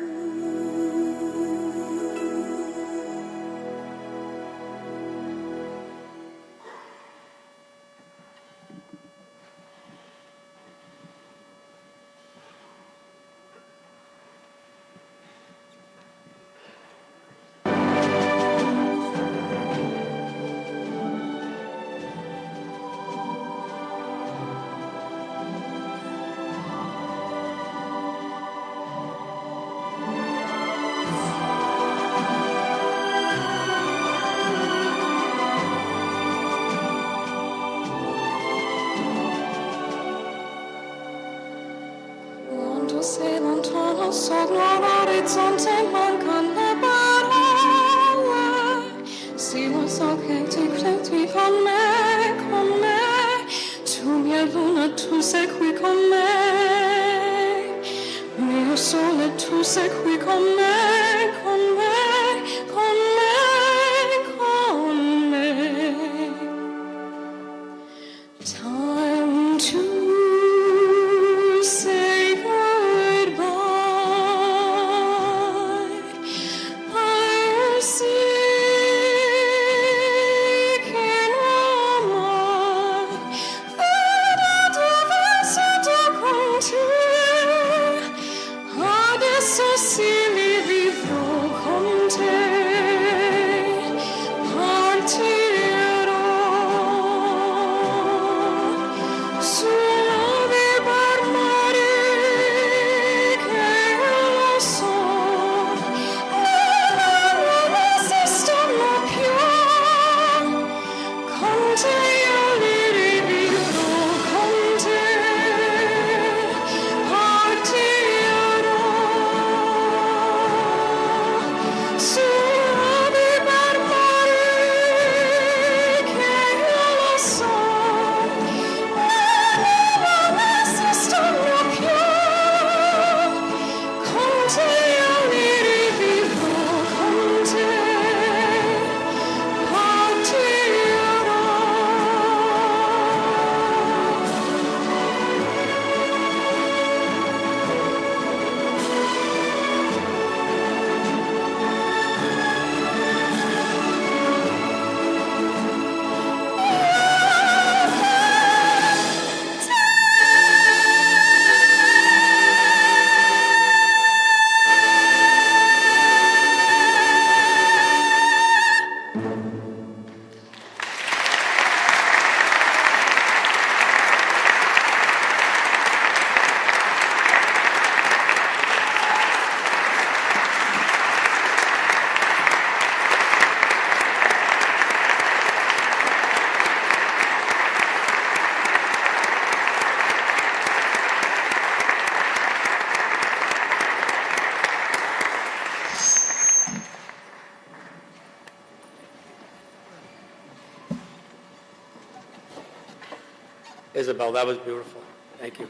Isabel, that was beautiful. Thank you.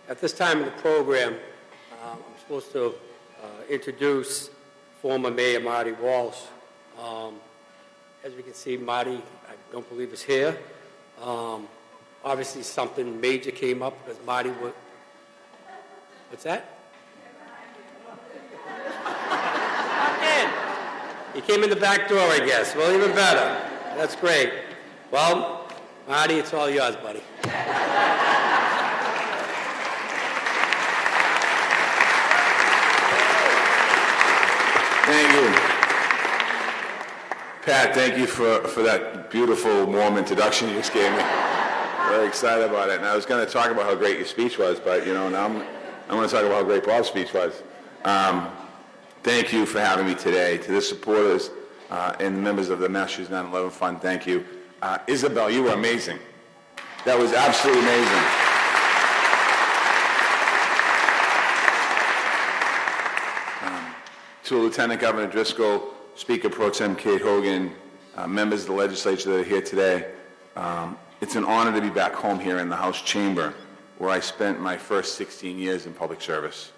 At this time in the program, I'm supposed to introduce former Mayor Marty Walsh. As we can see, Marty, I don't believe is here. Obviously, something major came up because Marty was... What's that? He came in the back door, I guess. Well, even better. That's great. Well, Marty, it's all yours, buddy. Thank you. Pat, thank you for that beautiful, warm introduction you just gave me. Very excited about it. And I was going to talk about how great your speech was, but, now I'm going to talk about how great Bob's speech was. Thank you for having me today. To the supporters and the members of the Massachusetts 9/11 Fund, thank you. Isabel, you were amazing. That was absolutely amazing. To Lieutenant Governor Driscoll, Speaker Pro Tem Kate Hogan, members of the legislature that are here today, it's an honor to be back home here in the House chamber, where I spent my first 16 years in public service.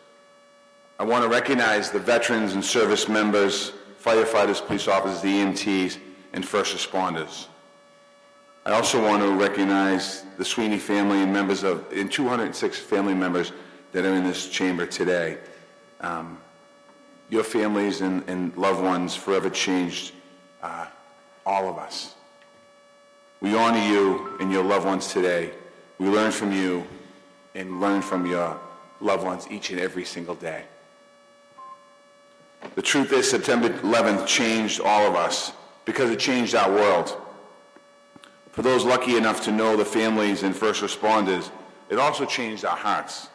I want to recognize the veterans and service members, firefighters, police officers, the EMTs, and first responders. I also want to recognize the Sweeney family and 206 family members that are in this chamber today. Your families and loved ones forever changed all of us. We honor you and your loved ones today. We learn from you and learn from your loved ones each and every single day. The truth is, September 11th changed all of us because it changed our world. For those lucky enough to know the families and first responders, it also changed our hearts.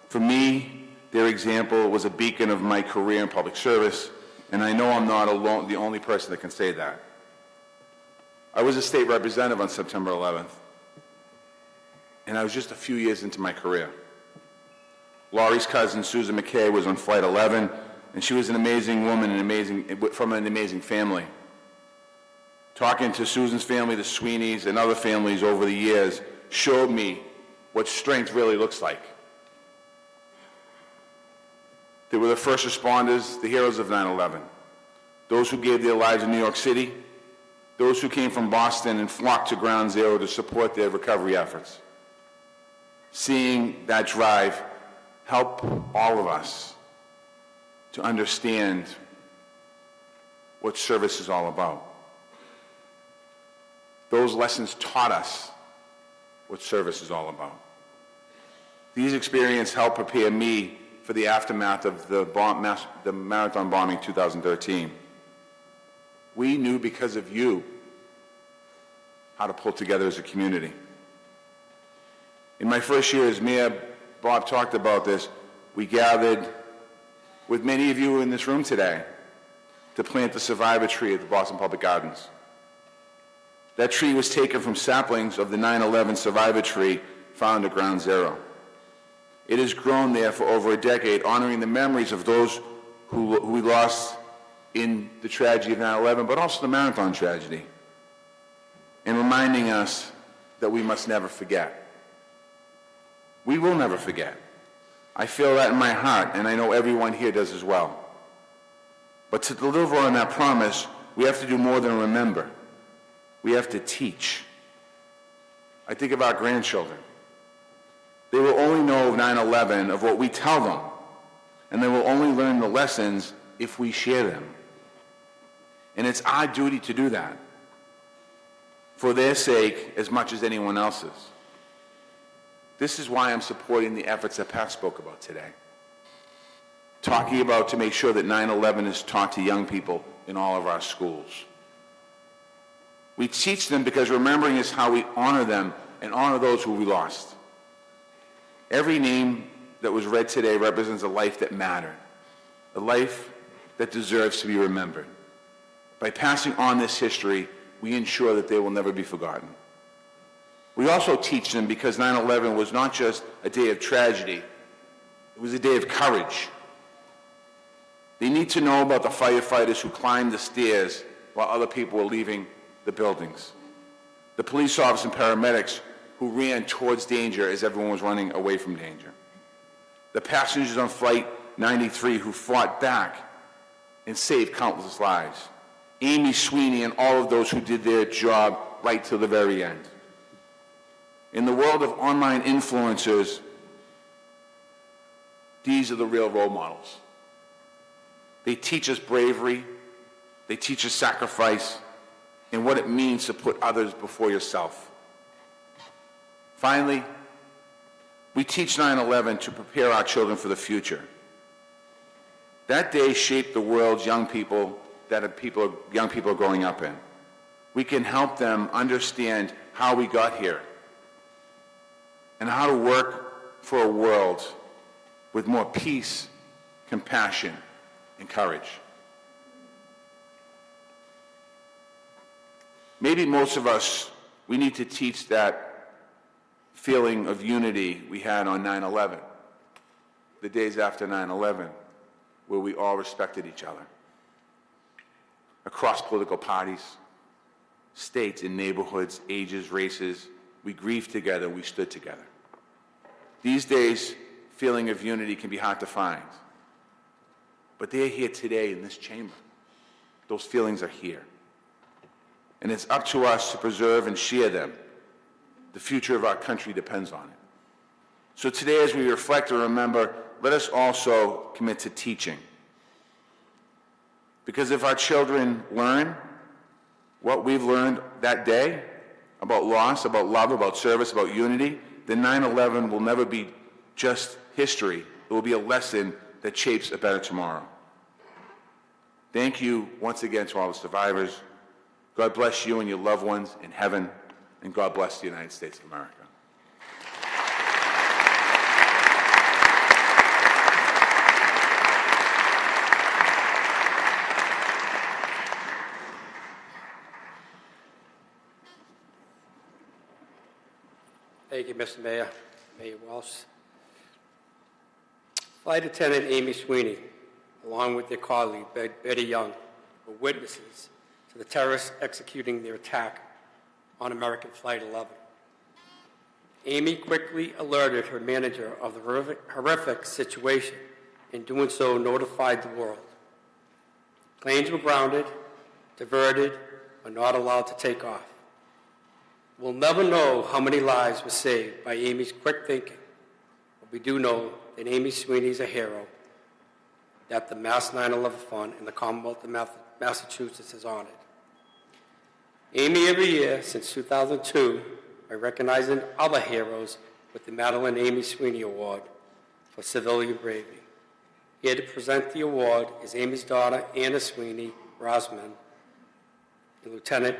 For me, their example was a beacon of my career in public service, and I know I'm not alone, the only person that can say that. I was a state representative on September 11th, and I was just a few years into my career. Laurie's cousin, Susan McKay, was on Flight 11, and she was an amazing woman from an amazing family. Talking to Susan's family, the Sweeneys, and other families over the years showed me what strength really looks like. They were the first responders, the heroes of 9/11, those who gave their lives in New York City, those who came from Boston and flocked to Ground Zero to support their recovery efforts. Seeing that drive help all of us to understand what service is all about. Those lessons taught us what service is all about. These experiences helped prepare me for the aftermath of the marathon bombing 2013. We knew because of you how to pull together as a community. In my first year as mayor, Bob talked about this, we gathered with many of you in this room today to plant the survivor tree at the Boston Public Gardens. That tree was taken from saplings of the 9/11 survivor tree found at Ground Zero. It has grown there for over a decade, honoring the memories of those who we lost in the tragedy of 9/11, but also the marathon tragedy, and reminding us that we must never forget. We will never forget. I feel that in my heart, and I know everyone here does as well. But to deliver on that promise, we have to do more than remember. We have to teach. I think of our grandchildren. They will only know of 9/11 of what we tell them, and they will only learn the lessons if we share them. And it's our duty to do that, for their sake as much as anyone else's. This is why I'm supporting the efforts that Pat spoke about today. Talking about to make sure that 9/11 is taught to young people in all of our schools. We teach them because remembering is how we honor them and honor those who we lost. Every name that was read today represents a life that mattered, a life that deserves to be remembered. By passing on this history, we ensure that they will never be forgotten. We also teach them because 9/11 was not just a day of tragedy, it was a day of courage. They need to know about the firefighters who climbed the stairs while other people were leaving the buildings. The police officers and paramedics who ran towards danger as everyone was running away from danger. The passengers on Flight 93 who fought back and saved countless lives. Amy Sweeney and all of those who did their job right till the very end. In the world of online influencers, these are the real role models. They teach us bravery, they teach us sacrifice, and what it means to put others before yourself. Finally, we teach 9/11 to prepare our children for the future. That day shaped the world's young people young people are growing up in. We can help them understand how we got here and how to work for a world with more peace, compassion, and courage. Maybe most of us, we need to teach that feeling of unity we had on 9/11, the days after 9/11, where we all respected each other. Across political parties, states and neighborhoods, ages, races, we grieved together, we stood together. These days, feeling of unity can be hard to find. But they're here today in this chamber. Those feelings are here. And it's up to us to preserve and share them. The future of our country depends on it. So today, as we reflect and remember, let us also commit to teaching. Because if our children learn what we've learned that day about loss, about love, about service, about unity, then 9/11 will never be just history. It will be a lesson that shapes a better tomorrow. Thank you once again to all the survivors. God bless you and your loved ones in heaven, and God bless the United States of America. Thank you, Mr. Mayor, Mayor Walsh. Flight attendant Amy Sweeney, along with their colleague Betty Young, were witnesses to the terrorists executing their attack on American Flight 11. Amy quickly alerted her manager of the horrific situation, and doing so notified the world. Planes were grounded, diverted, or not allowed to take off. We'll never know how many lives were saved by Amy's quick thinking, but we do know that Amy Sweeney is a hero that the Mass 9/11 Fund and the Commonwealth of Massachusetts has honored. Amy, every year since 2002, by recognizing other heroes with the Madeline Amy Sweeney Award for Civilian Bravery. Here to present the award is Amy's daughter, Anna Sweeney Rosman, and Lieutenant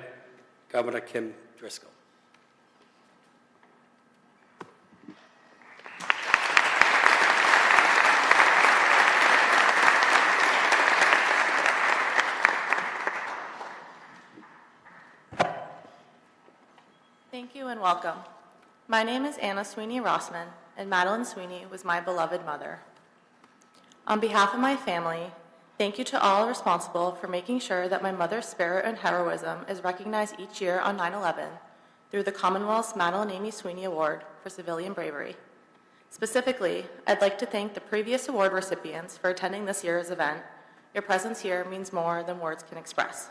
Governor Kim Driscoll. Thank you and welcome. My name is Anna Sweeney Rossman, and Madeline Sweeney was my beloved mother. On behalf of my family, thank you to all responsible for making sure that my mother's spirit and heroism is recognized each year on 9/11 through the Commonwealth's Madeline Amy Sweeney Award for Civilian Bravery. Specifically, I'd like to thank the previous award recipients for attending this year's event. Your presence here means more than words can express.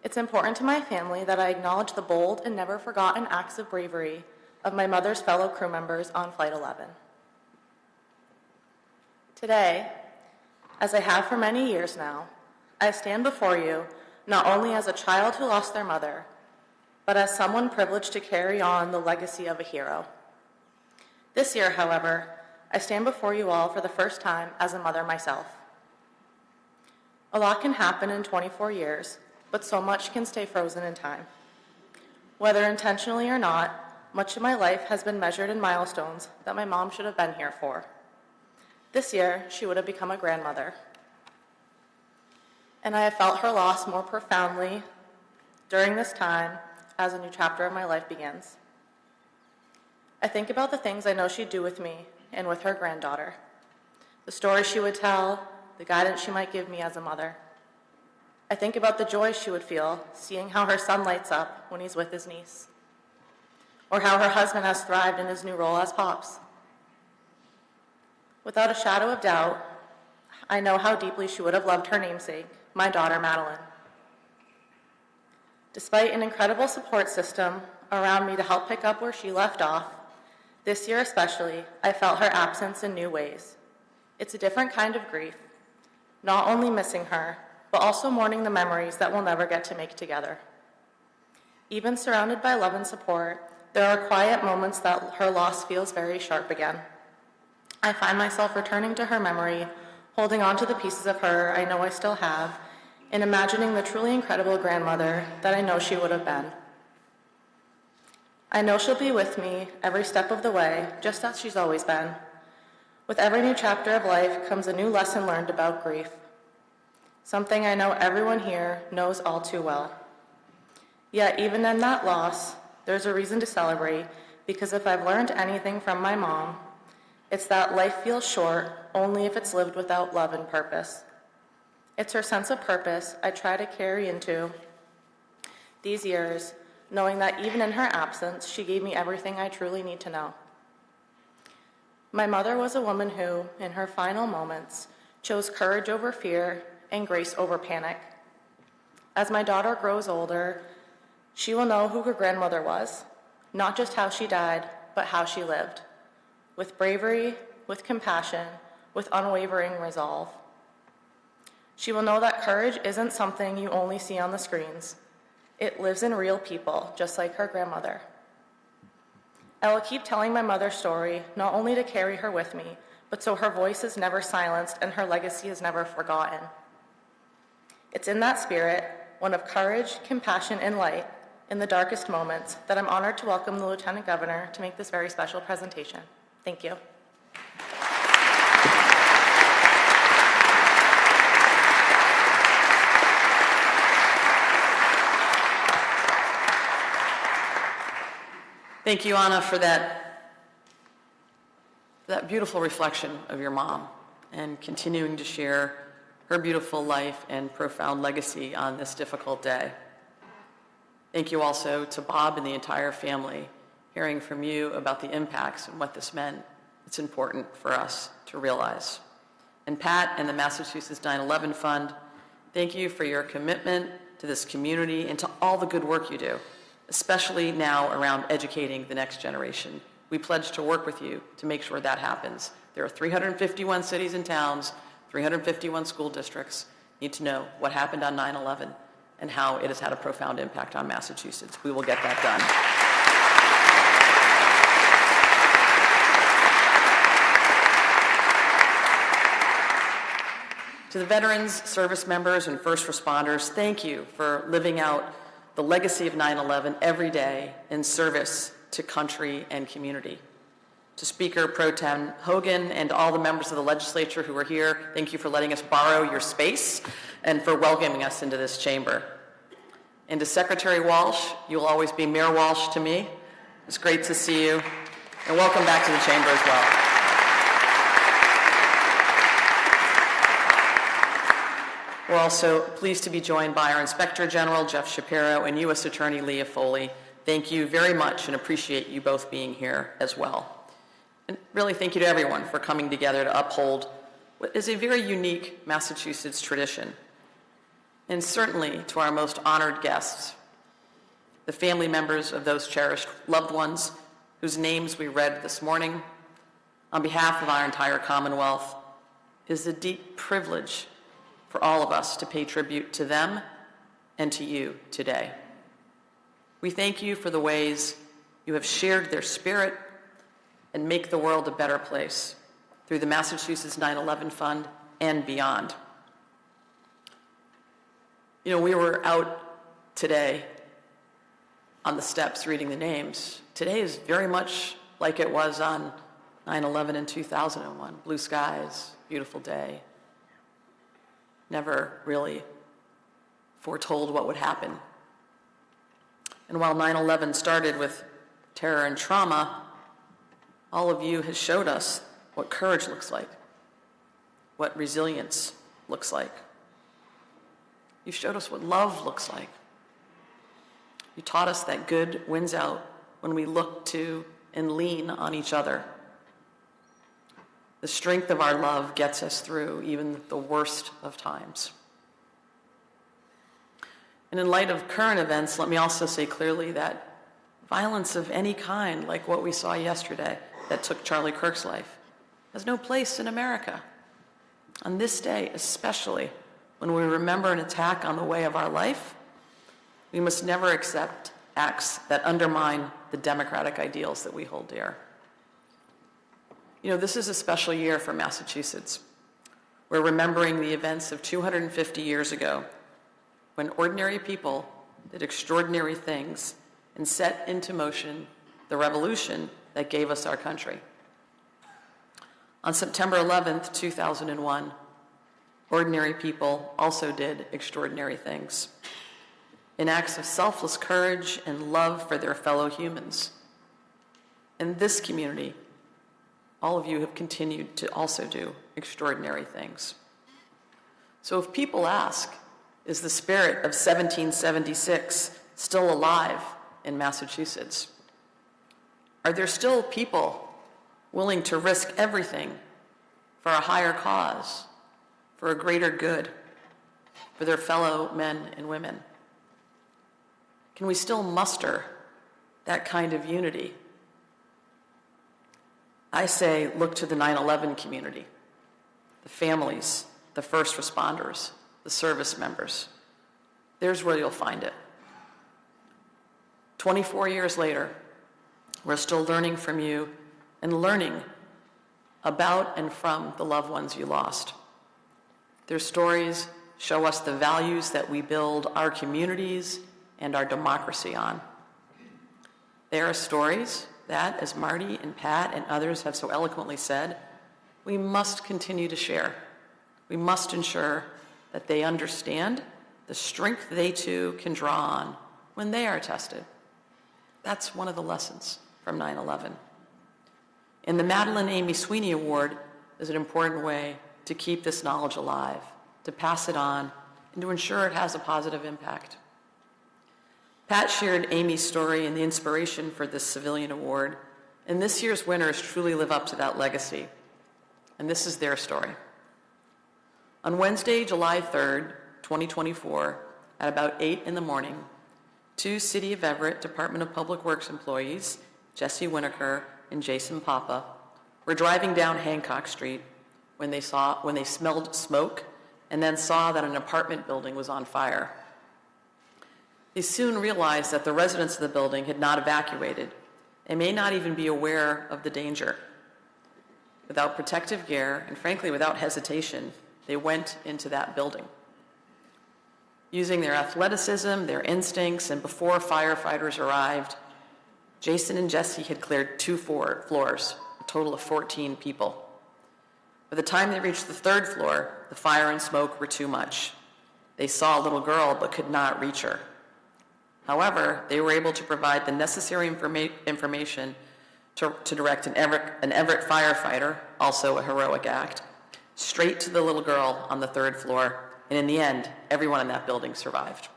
It's important to my family that I acknowledge the bold and never forgotten acts of bravery of my mother's fellow crew members on Flight 11. Today, as I have for many years now, I stand before you not only as a child who lost their mother, but as someone privileged to carry on the legacy of a hero. This year, however, I stand before you all for the first time as a mother myself. A lot can happen in 24 years, but so much can stay frozen in time. Whether intentionally or not, much of my life has been measured in milestones that my mom should have been here for. This year, she would have become a grandmother. And I have felt her loss more profoundly during this time as a new chapter of my life begins. I think about the things I know she'd do with me and with her granddaughter, the stories she would tell, the guidance she might give me as a mother. I think about the joy she would feel seeing how her son lights up when he's with his niece, or how her husband has thrived in his new role as Pops. Without a shadow of doubt, I know how deeply she would have loved her namesake, my daughter Madeline. Despite an incredible support system around me to help pick up where she left off, this year especially, I felt her absence in new ways. It's a different kind of grief, not only missing her, but also mourning the memories that we'll never get to make together. Even surrounded by love and support, there are quiet moments that her loss feels very sharp again. I find myself returning to her memory, holding on to the pieces of her I know I still have, and imagining the truly incredible grandmother that I know she would have been. I know she'll be with me every step of the way, just as she's always been. With every new chapter of life comes a new lesson learned about grief, something I know everyone here knows all too well. Yet even in that loss, there's a reason to celebrate, because if I've learned anything from my mom, it's that life feels short only if it's lived without love and purpose. It's her sense of purpose I try to carry into these years, knowing that even in her absence, she gave me everything I truly need to know. My mother was a woman who, in her final moments, chose courage over fear and grace over panic. As my daughter grows older, she will know who her grandmother was, not just how she died, but how she lived, with bravery, with compassion, with unwavering resolve. She will know that courage isn't something you only see on the screens. It lives in real people, just like her grandmother. I will keep telling my mother's story, not only to carry her with me, but so her voice is never silenced and her legacy is never forgotten. It's in that spirit, one of courage, compassion, and light, in the darkest moments, that I'm honored to welcome the Lieutenant Governor to make this very special presentation. Thank you. Thank you, Anna, for that beautiful reflection of your mom and continuing to share her beautiful life and profound legacy on this difficult day. Thank you also to Bob and the entire family. Hearing from you about the impacts and what this meant, it's important for us to realize. And Pat and the Massachusetts 9/11 Fund, thank you for your commitment to this community and to all the good work you do, especially now around educating the next generation. We pledge to work with you to make sure that happens. There are 351 cities and towns, 351 school districts need to know what happened on 9/11 and how it has had a profound impact on Massachusetts. We will get that done. To the veterans, service members, and first responders, thank you for living out the legacy of 9/11 every day in service to country and community. To Speaker Pro Tem Hogan and all the members of the legislature who are here, thank you for letting us borrow your space and for welcoming us into this chamber. And to Secretary Walsh, you'll always be Mayor Walsh to me. It's great to see you, and welcome back to the chamber as well. We're also pleased to be joined by our Inspector General, Jeff Shapiro, and U.S. Attorney Leah Foley. Thank you very much and appreciate you both being here as well. And really thank you to everyone for coming together to uphold what is a very unique Massachusetts tradition. And certainly to our most honored guests, the family members of those cherished loved ones whose names we read this morning. On behalf of our entire Commonwealth, it is a deep privilege for all of us to pay tribute to them and to you today. We thank you for the ways you have shared their spirit and make the world a better place through the Massachusetts 9/11 Fund and beyond. You know, we were out today on the steps reading the names. Today is very much like it was on 9/11 in 2001. Blue skies, beautiful day. Never really foretold what would happen. And while 9/11 started with terror and trauma, all of you has showed us what courage looks like, what resilience looks like. You showed us what love looks like. You taught us that good wins out when we look to and lean on each other. The strength of our love gets us through even the worst of times. And in light of current events, let me also say clearly that violence of any kind, like what we saw yesterday that took Charlie Kirk's life, has no place in America. On this day, especially when we remember an attack on the way of our life, we must never accept acts that undermine the democratic ideals that we hold dear. You know, this is a special year for Massachusetts. We're remembering the events of 250 years ago when ordinary people did extraordinary things and set into motion the revolution that gave us our country. On September 11th, 2001, ordinary people also did extraordinary things in acts of selfless courage and love for their fellow humans. In this community, all of you have continued to also do extraordinary things. So if people ask, is the spirit of 1776 still alive in Massachusetts? Are there still people willing to risk everything for a higher cause, for a greater good, for their fellow men and women? Can we still muster that kind of unity? I say, look to the 9/11 community, the families, the first responders, the service members. There's where you'll find it. 24 years later, we're still learning from you and learning about and from the loved ones you lost. Their stories show us the values that we build our communities and our democracy on. They are stories that, as Marty and Pat and others have so eloquently said, we must continue to share. We must ensure that they understand the strength they too can draw on when they are tested. That's one of the lessons from 9/11. And the Madeline Amy Sweeney Award is an important way to keep this knowledge alive, to pass it on, and to ensure it has a positive impact. Pat shared Amy's story and the inspiration for this civilian award, and this year's winners truly live up to that legacy. And this is their story. On Wednesday, July 3rd, 2024, at about 8 in the morning, two City of Everett Department of Public Works employees, Jesse Winokur and Jason Papa, were driving down Hancock Street when they smelled smoke and then saw that an apartment building was on fire. They soon realized that the residents of the building had not evacuated and may not even be aware of the danger. Without protective gear, and frankly without hesitation, they went into that building. Using their athleticism, their instincts, and before firefighters arrived, Jason and Jesse had cleared 2 floors, a total of 14 people. By the time they reached the 3rd floor, the fire and smoke were too much. They saw a little girl but could not reach her. However, they were able to provide the necessary information to direct an Everett firefighter, also a heroic act, straight to the little girl on the 3rd floor, and in the end, everyone in that building survived.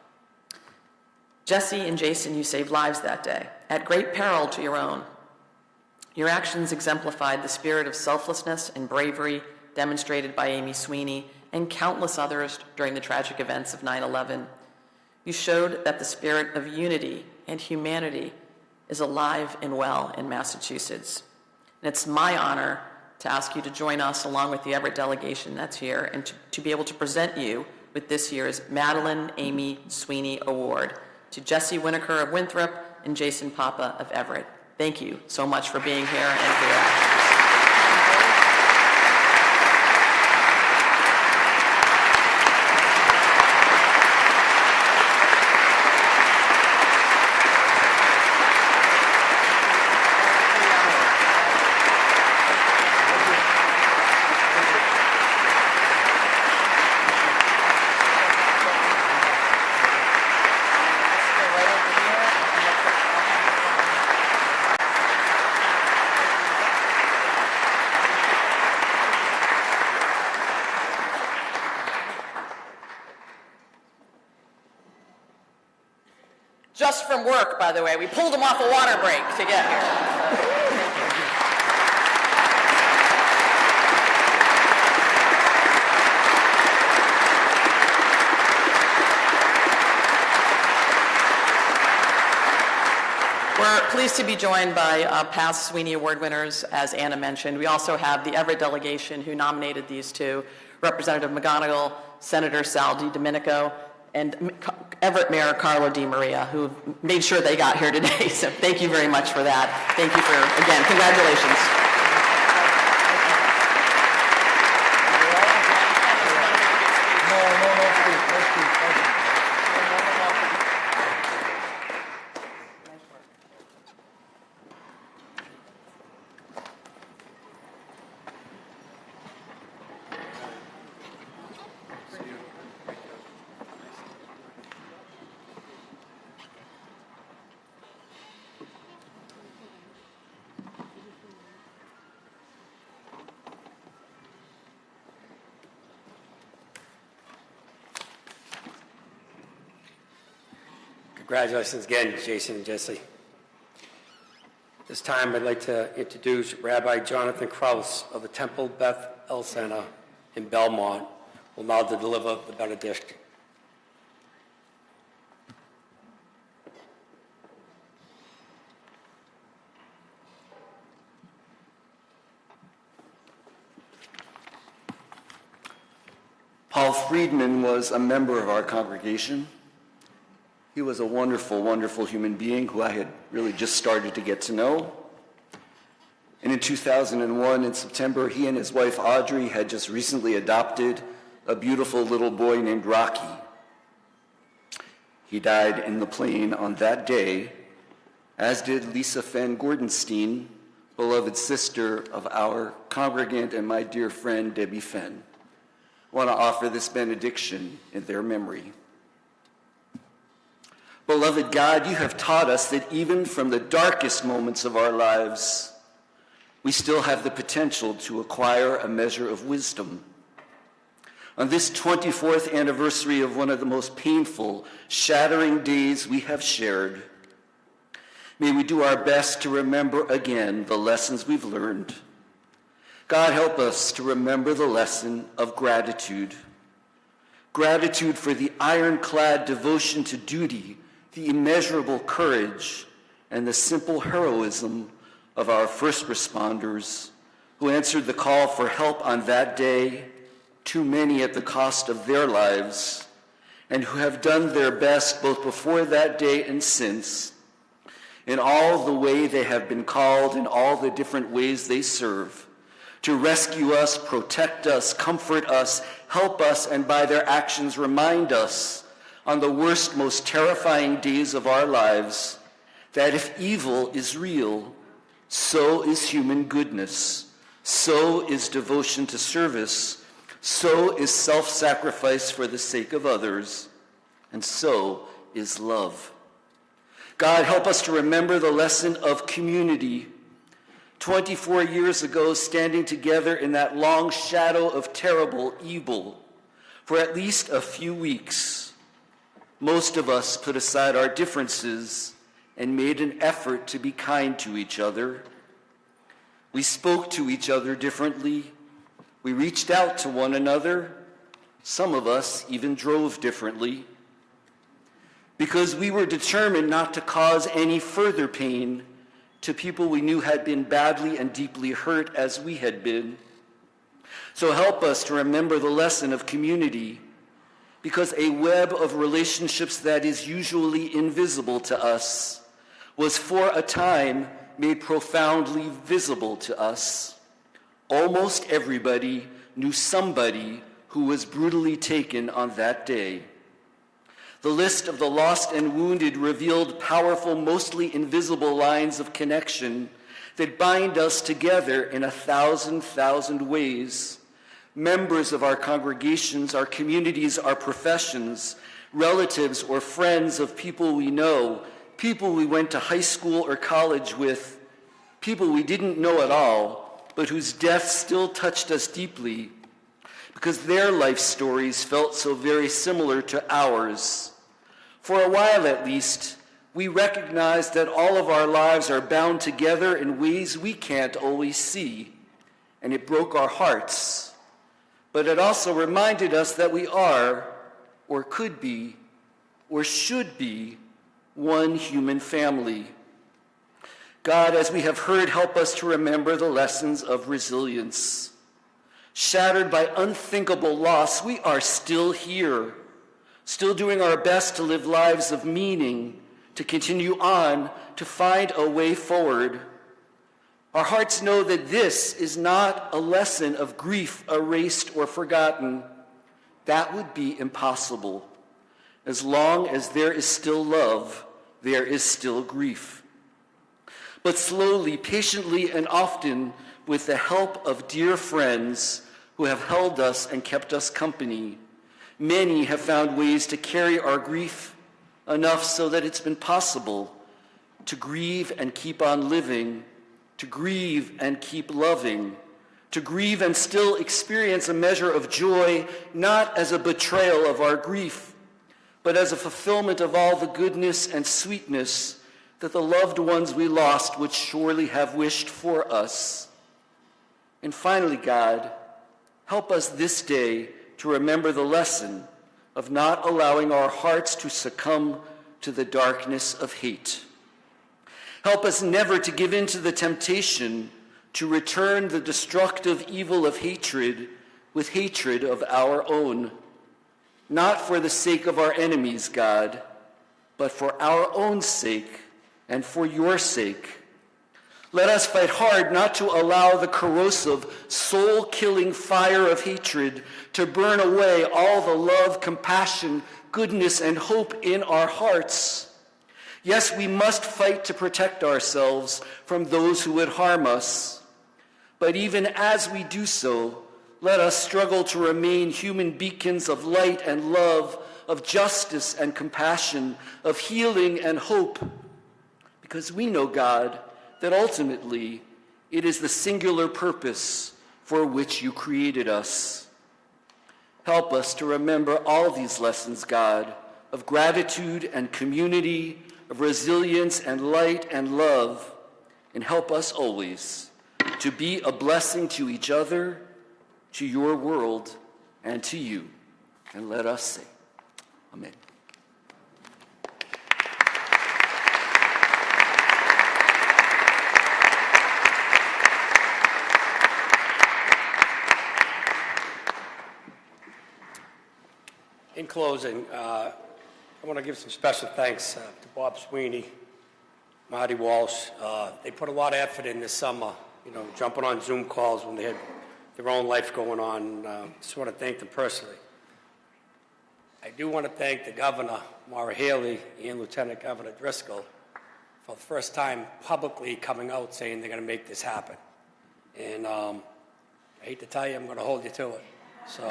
Jesse and Jason, you saved lives that day, at great peril to your own. Your actions exemplified the spirit of selflessness and bravery demonstrated by Amy Sweeney and countless others during the tragic events of 9/11. You showed that the spirit of unity and humanity is alive and well in Massachusetts. And it's my honor to ask you to join us along with the Everett delegation that's here and to be able to present you with this year's Madeline Amy Sweeney Award to Jesse Winokur of Winthrop and Jason Papa of Everett. Thank you so much for being here and for your actions. just from work, by the way. We pulled him off a water break to get here. We're pleased to be joined by past Sweeney Award winners, as Anna mentioned. We also have the Everett delegation who nominated these two, Representative McGonigal, Senator Sal DiDomenico, and Everett Mayor Carlo Di Maria, who made sure they got here today. So thank you very much for that. Thank you for, again, congratulations. Congratulations again, Jason and Jesse. This time I'd like to introduce Rabbi Jonathan Krause of the Temple Beth El Center in Belmont, who will now deliver the benediction. Paul Friedman was a member of our congregation. He was a wonderful, wonderful human being who I had really just started to get to know. And in 2001, in September, he and his wife Audrey had just recently adopted a beautiful little boy named Rocky. He died in the plane on that day, as did Lisa Fenn Gordenstein, beloved sister of our congregant and my dear friend Debbie Fenn. I want to offer this benediction in their memory. Beloved God, you have taught us that even from the darkest moments of our lives, we still have the potential to acquire a measure of wisdom. On this 24th anniversary of one of the most painful, shattering days we have shared, may we do our best to remember again the lessons we've learned. God, help us to remember the lesson of gratitude. Gratitude for the ironclad devotion to duty, the immeasurable courage, and the simple heroism of our first responders who answered the call for help on that day, too many at the cost of their lives, and who have done their best both before that day and since, in all the way they have been called, in all the different ways they serve, to rescue us, protect us, comfort us, help us, and by their actions remind us on the worst, most terrifying days of our lives, that if evil is real, so is human goodness, so is devotion to service, so is self-sacrifice for the sake of others, and so is love. God, help us to remember the lesson of community. 24 years ago, standing together in that long shadow of terrible evil for at least a few weeks, most of us put aside our differences and made an effort to be kind to each other. We spoke to each other differently. We reached out to one another. Some of us even drove differently, because we were determined not to cause any further pain to people we knew had been badly and deeply hurt as we had been. So help us to remember the lesson of community, because a web of relationships that is usually invisible to us was for a time made profoundly visible to us. Almost everybody knew somebody who was brutally taken on that day. The list of the lost and wounded revealed powerful, mostly invisible lines of connection that bind us together in 1,000 ways. Members of our congregations, our communities, our professions, relatives or friends of people we know, people we went to high school or college with, people we didn't know at all, but whose deaths still touched us deeply because their life stories felt so very similar to ours. For a while at least, We recognize that all of our lives are bound together in ways we can't always see, and it broke our hearts. But it also reminded us that we are, or could be, or should be, one human family. God, as we have heard, help us to remember the lessons of resilience. Shattered by unthinkable loss, we are still here, still doing our best to live lives of meaning, to continue on, to find a way forward. Our hearts know that this is not a lesson of grief erased or forgotten. That would be impossible. As long as there is still love, there is still grief. But slowly, patiently, and often, with the help of dear friends who have held us and kept us company, many have found ways to carry our grief enough so that it's been possible to grieve and keep on living, to grieve and keep loving, to grieve and still experience a measure of joy, not as a betrayal of our grief, but as a fulfillment of all the goodness and sweetness that the loved ones we lost would surely have wished for us. And finally, God, help us this day to remember the lesson of not allowing our hearts to succumb to the darkness of hate. Help us never to give in to the temptation to return the destructive evil of hatred with hatred of our own, not for the sake of our enemies, God, but for our own sake and for your sake. Let us fight hard not to allow the corrosive, soul-killing fire of hatred to burn away all the love, compassion, goodness, and hope in our hearts. Yes, we must fight to protect ourselves from those who would harm us. But even as we do so, let us struggle to remain human beacons of light and love, of justice and compassion, of healing and hope. Because we know, God, that ultimately it is the singular purpose for which you created us. Help us to remember all these lessons, God, of gratitude and community, of resilience and light and love, and help us always to be a blessing to each other, to your world, and to you. And let us say, Amen. In closing, I want to give some special thanks to Bob Sweeney, Marty Walsh. They put a lot of effort in this summer, jumping on Zoom calls when they had their own life going on. Just want to thank them personally. I do want to thank the Governor, Maura Healey, and Lieutenant Governor Driscoll for the first time publicly coming out saying they're going to make this happen. And I hate to tell you, I'm going to hold you to it. So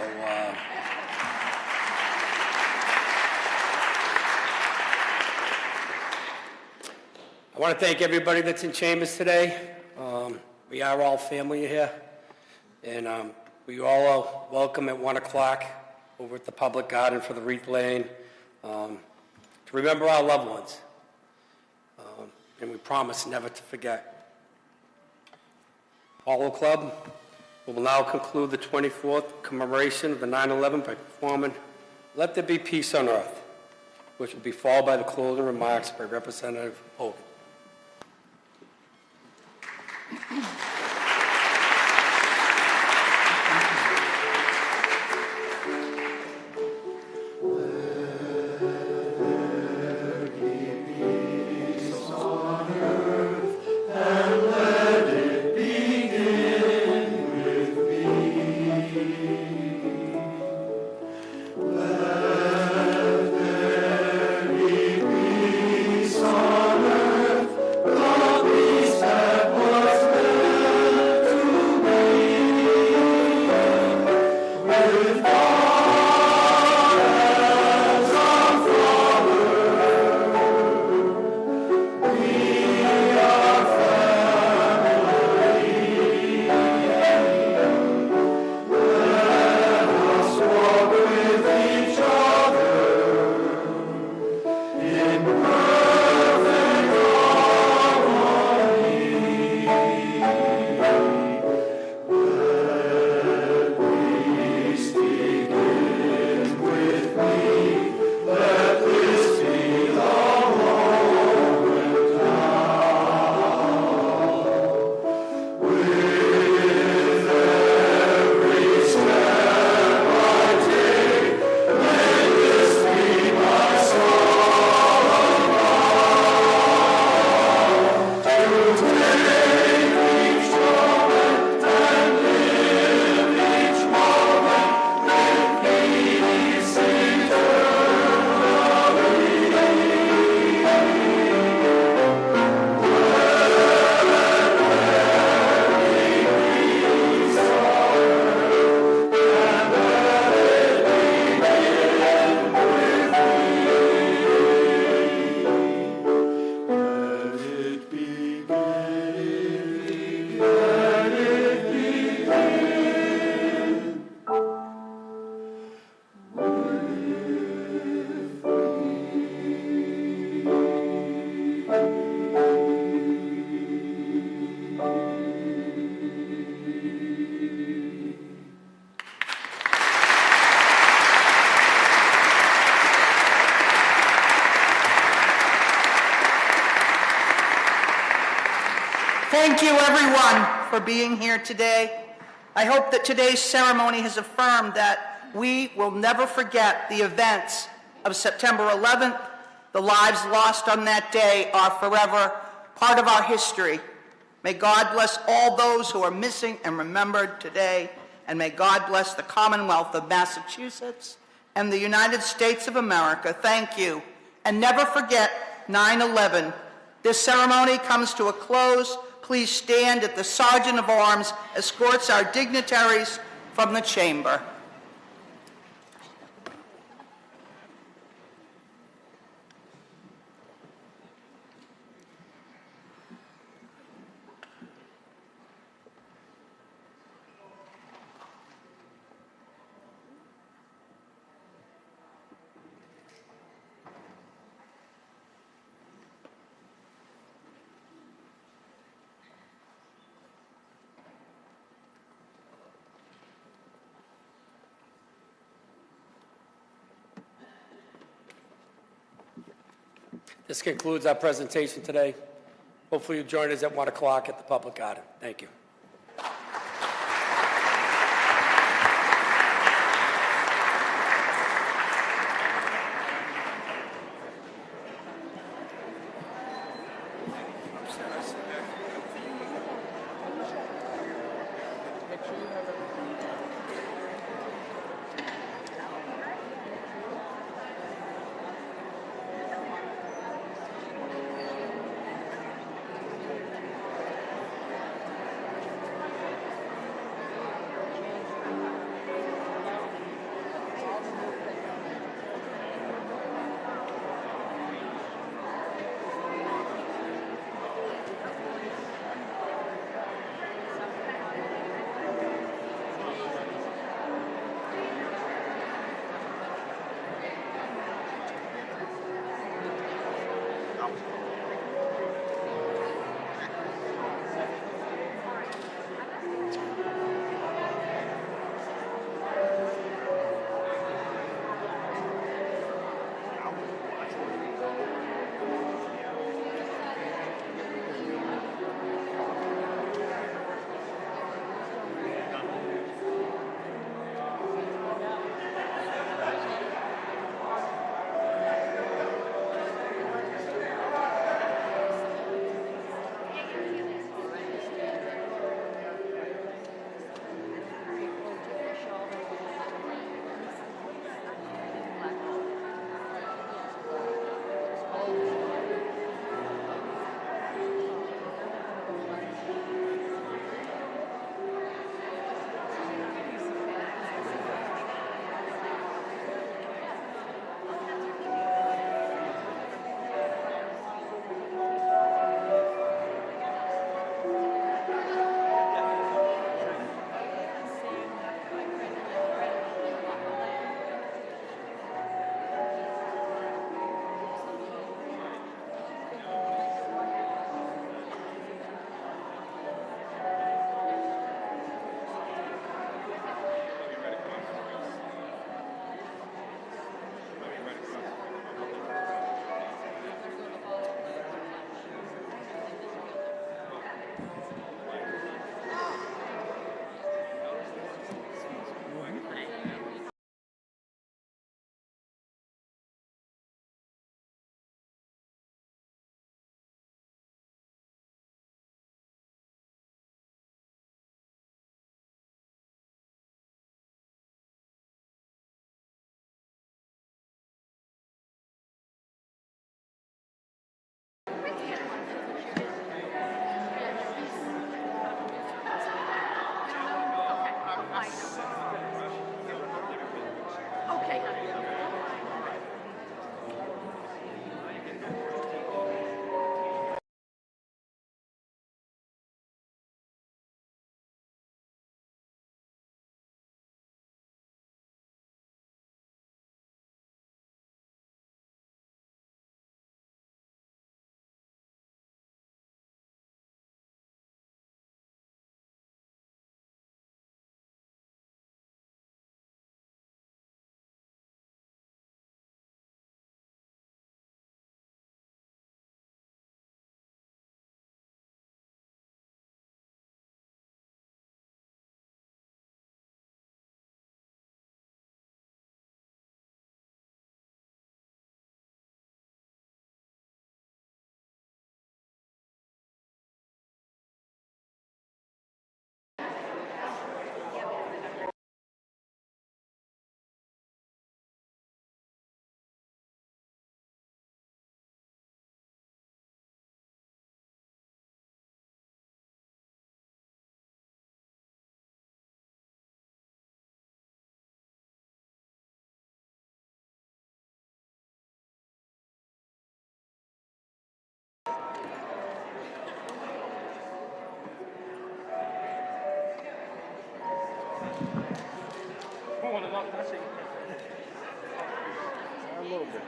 I want to thank everybody that's in chambers today. We are all family here, and we all are welcome at 1 o'clock over at the Public Garden for the wreath laying to remember our loved ones, and we promise never to forget. Polo Club will now conclude the 24th commemoration of the 9/11 by performing "Let There Be Peace on Earth," which will be followed by the closing remarks by Representative Hogan. On earth Thank you, everyone, for being here today. I hope that today's ceremony has affirmed that we will never forget the events of September 11th. The lives lost on that day are forever part of our history. May God bless all those who are missing and remembered today, and may God bless the Commonwealth of Massachusetts and the United States of America. Thank you. And never forget 9/11. This ceremony comes to a close. Please stand as the Sergeant of Arms escorts our dignitaries from the chamber. This concludes our presentation today. Hopefully you'll join us at 1 o'clock at the Public Garden. Thank you. A little bit.